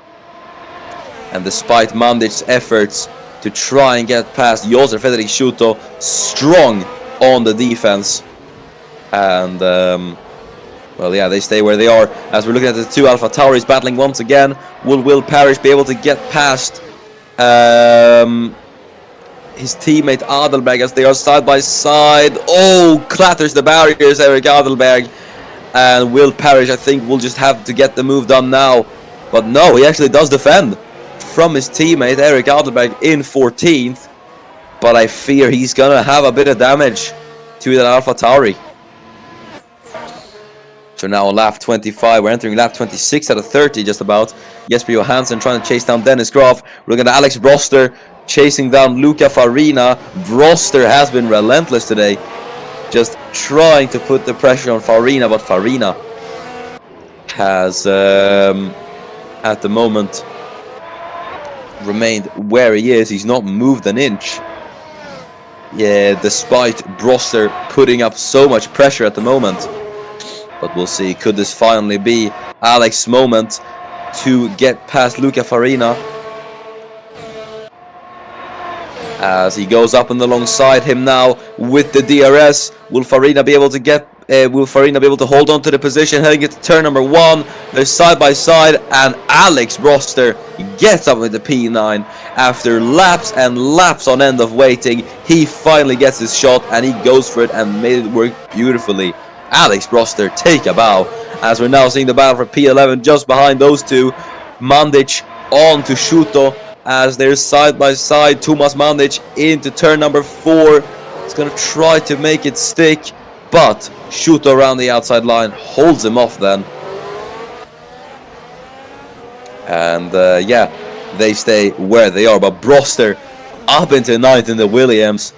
And despite Mandic's efforts to try and get past Josef Frederick Schuto, strong on the defense. And, well, yeah, they stay where they are. As we're looking at the two Alpha Tauris battling once again, will Parrish be able to get past his teammate Adelberg as they are side by side? Oh, clatters the barriers, Eric Adelberg. And Will Parrish, I think, will just have to get the move done now. But no, he actually does defend from his teammate Eric Adelberg in 14th. But I fear he's going to have a bit of damage to that Alpha Tauri. So now on lap 25, we're entering lap 26 out of 30 just about. Jesper Johansson trying to chase down Dennis Graf. We're looking at Alex Broster chasing down Luca Farina. Broster has been relentless today, just trying to put the pressure on Farina, but Farina has at the moment remained where he is. He's not moved an inch. Yeah, despite Broster putting up so much pressure at the moment. But we'll see, could this finally be Alex's moment to get past Luca Farina? As he goes up and alongside him now with the DRS, will Farina be able to get? Will Farina be able to hold on to the position heading into turn number 1? They're side by side, and Alex Broster gets up with the P9 after laps and laps on end of waiting. He finally gets his shot, and he goes for it and made it work beautifully. Alex Broster, take a bow, as we're now seeing the battle for P11 just behind those two. Mandic on to Schuto, as they're side by side. Tomas Mandic into turn number 4. He's going to try to make it stick, but Schuto around the outside line holds him off then. And yeah, they stay where they are. But Broster up into 9th in the Williams.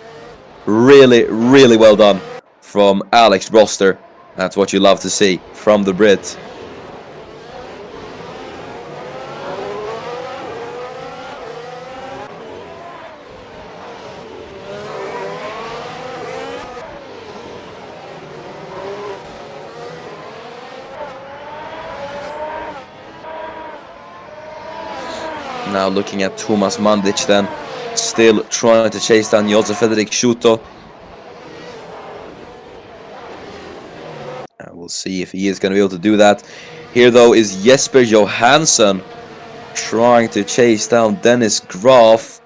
Really, really well done from Alex Broster. That's what you love to see from the Brit. Now looking at Tomas Mandic then, still trying to chase down Josef Frederick Schuto. And we'll see if he is going to be able to do that. Here though is Jesper Johansson trying to chase down Dennis Graf.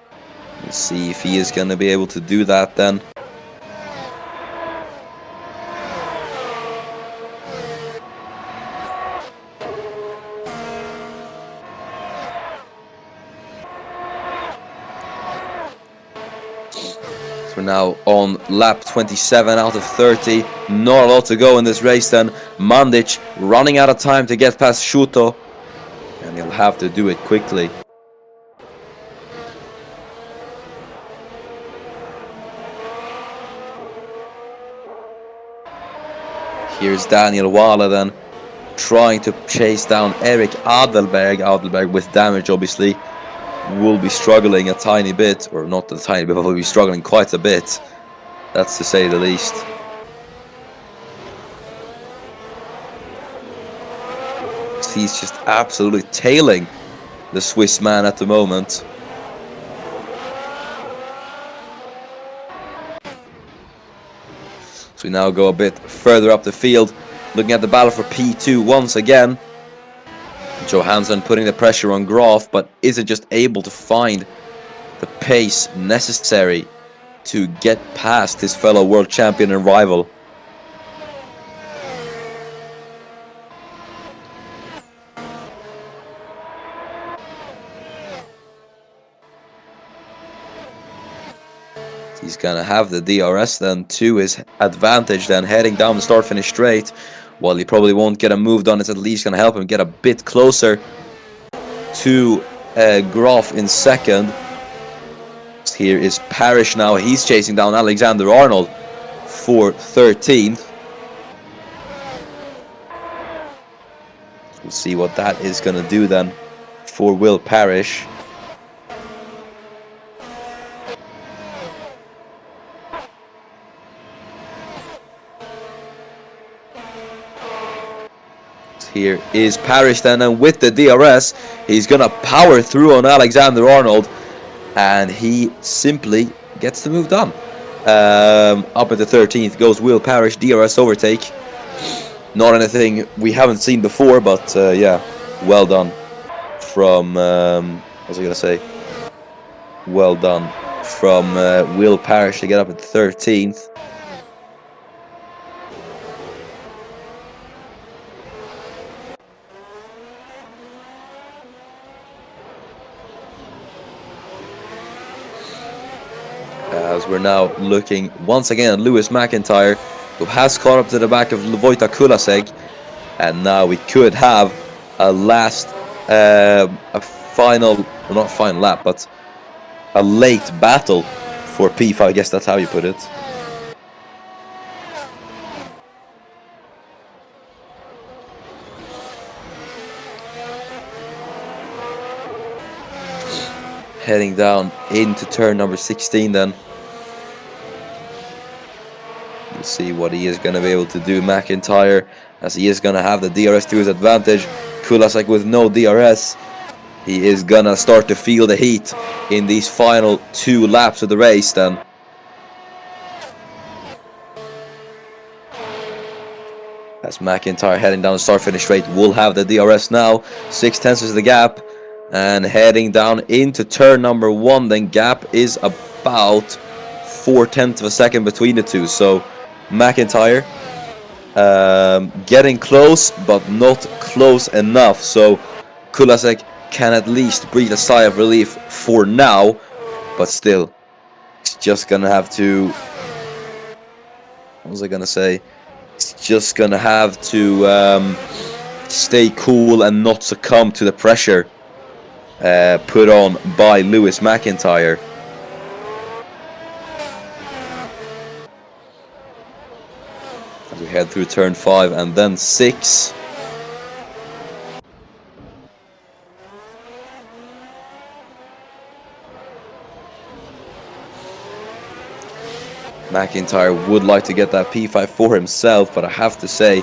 We'll see if he is going to be able to do that then. We're now on lap 27 out of 30. Not a lot to go in this race then. Mandic running out of time to get past Schuto, and he'll have to do it quickly. Here's Daniel Wala then, trying to chase down Eric Adelberg. Adelberg with damage obviously. will be struggling a tiny bit, or not a tiny bit, but will be struggling quite a bit. That's to say the least. He's just absolutely tailing the Swiss man at the moment. So we now go a bit further up the field, looking at the battle for P2 once again. Johansson putting the pressure on Graf, but isn't just able to find the pace necessary to get past his fellow world champion and rival. He's gonna have the DRS then to his advantage, then heading down the start-finish straight. While he probably won't get a move done, it's at least gonna help him get a bit closer to Graf in second. Here is Parrish now. He's chasing down Alexander Arnold for 13th. We'll see what that is gonna do then for Will Parrish. Here is Parrish then, and with the DRS, he's gonna power through on Alexander Arnold, and he simply gets the move done. Up at the 13th goes Will Parrish, DRS overtake. Not anything we haven't seen before, but yeah, well done from, what was I gonna say? Well done from Will Parrish to get up at the 13th. As we're now looking once again at Lewis McIntyre, who has caught up to the back of Wojtek Kulasek, and now we could have a last, a final, well, not final lap, but a late battle for P5. I guess that's how you put it. Heading down into turn number 16 then. We'll see what he is going to be able to do, McIntyre, as he is going to have the DRS to his advantage. Kulasek with no DRS. He is going to start to feel the heat in these final 2 laps of the race then. As McIntyre heading down the start-finish straight will have the DRS now. 6/10 is the gap. And heading down into turn number 1, then gap is about 4/10 of a second between the two. So McIntyre getting close, but not close enough. So Kulasek can at least breathe a sigh of relief for now, but still, he's just gonna have to. What was I gonna say? He's just gonna have to stay cool and not succumb to the pressure put on by Lewis McIntyre. As we head through turn 5 and then 6. McIntyre would like to get that P5 for himself, but I have to say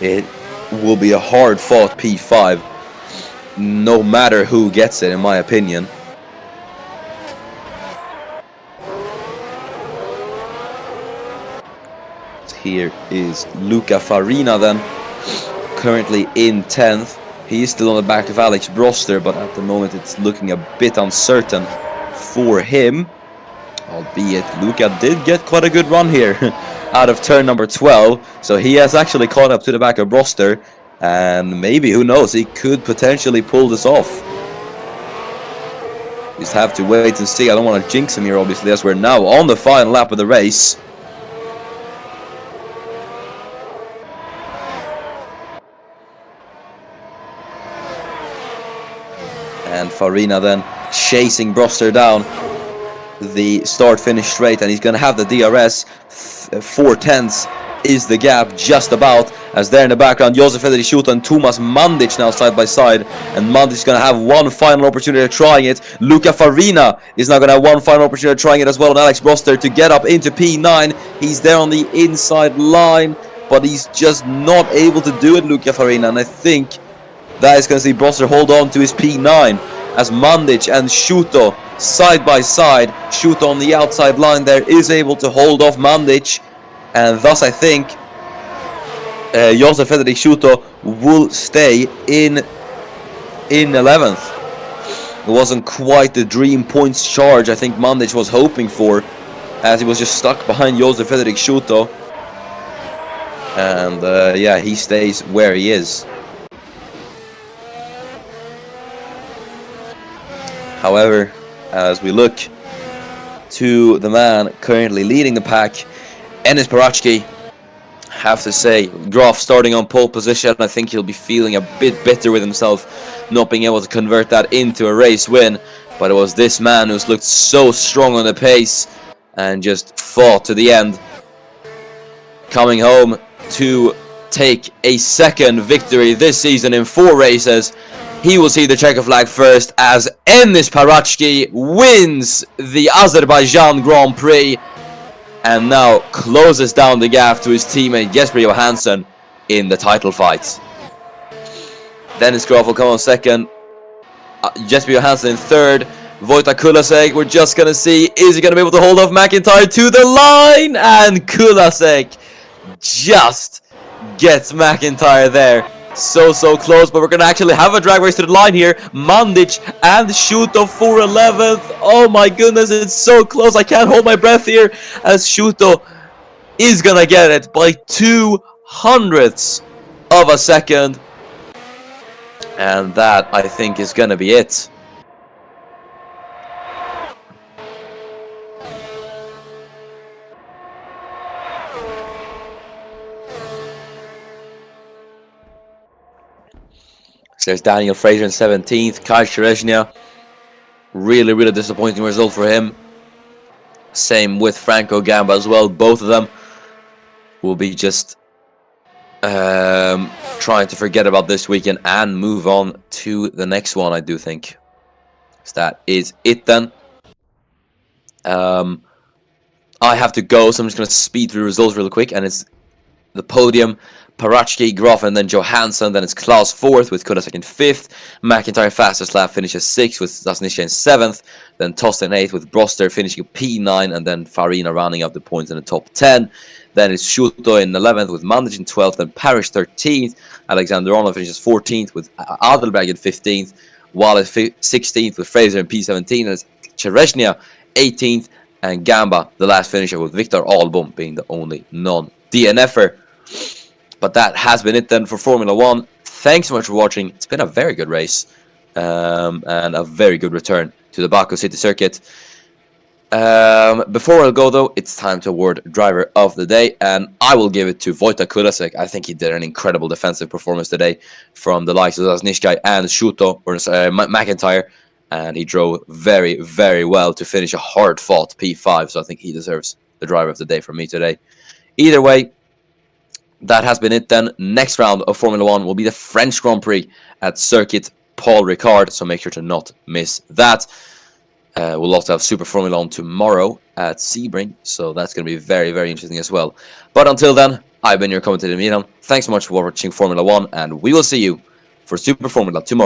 it will be a hard fought P5. No matter who gets it, in my opinion. Here is Luca Farina then, currently in 10th. He is still on the back of Alex Broster, but at the moment it's looking a bit uncertain for him. Albeit Luca did get quite a good run here out of turn number 12. So he has actually caught up to the back of Broster. And maybe, who knows, he could potentially pull this off. Just have to wait and see. I don't want to jinx him here, obviously, as we're now on the final lap of the race. And Farina then chasing Broster down the start-finish straight, and he's going to have the DRS. 4/10 is the gap, just about, As there in the background, Josef Federici and Thomas Mandic now side by side. And Mandic is going to have one final opportunity of trying it. Luca Farina is now going to have one final opportunity of trying it as well. And Alex Broster to get up into P9. He's there on the inside line, but he's just not able to do it, Luca Farina. And I think that is going to see Broster hold on to his P9 as Mandic and Shuto side by side. Shuto on the outside line there is able to hold off Mandic, and thus I think Josef Federic Shuto will stay in 11th. It wasn't quite the dream points charge I think Mandic was hoping for, as he was just stuck behind Josef Federic Shuto. And yeah, he stays where he is. However, as we look to the man currently leading the pack, Enis Parachki, have to say, Graf starting on pole position. I think he'll be feeling a bit bitter with himself, not being able to convert that into a race win. But it was this man who's looked so strong on the pace and just fought to the end, coming home to take a second victory this season in 4 races. He will see the checker flag first as Enis Parachki wins the Azerbaijan Grand Prix and now closes down the gap to his teammate Jesper Johansson in the title fight. Dennis Graf will come on second, Jesper Johansson in third, Wojtek Kulasek, we're just going to see, is he going to be able to hold off McIntyre to the line? And Kulasek just gets McIntyre there. So close, but we're going to actually have a drag race to the line here. Mandic and Shuto for 11th. Oh my goodness, it's so close. I can't hold my breath here as Shuto is going to get it by 0.02 of a second. And that, I think, is going to be it. So there's Daniel Fraser in 17th, Kai Cherezhnia. Really disappointing result for him. Same with Franco Gamba as well. Both of them will be just trying to forget about this weekend and move on to the next one, I do think. So that is it then. I have to go, so I'm just going to speed through the results real quick. And it's the podium. Parachki, Graf, and then Johansson. Then it's Klaus 4th with Kulasek in 5th. McIntyre fastest lap finishes 6th with Zasnisha in 7th. Then Tosten 8th with Broster finishing P9. And then Farina rounding up the points in the top 10. Then it's Shuto in 11th with Mandic in 12th. Then Parish 13th. Alexander Arnold finishes 14th with Adelberg in 15th. Wallace 16th with Fraser in P17. And it's Cherezhnia 18th. And Gamba, the last finisher, with Victor Albom being the only non-DNFer. But that has been it then for Formula 1. Thanks so much for watching. It's been a very good race. And a very good return to the Baku City Circuit. Before I go though, it's time to award Driver of the Day. And I will give it to Wojtek Kulasek. I think he did an incredible defensive performance today from the likes of Zasnishkai and Shuto, or McIntyre. And he drove very well to finish a hard-fought P5. So I think he deserves the Driver of the Day from me today. Either way, that has been it then. Next round of Formula 1 will be the French Grand Prix at Circuit Paul Ricard, so make sure to not miss that. We'll also have Super Formula 1 tomorrow at Sebring, so that's going to be very interesting as well. But until then, I've been your commentator Milan. Thanks so much for watching Formula 1, and we will see you for Super Formula tomorrow.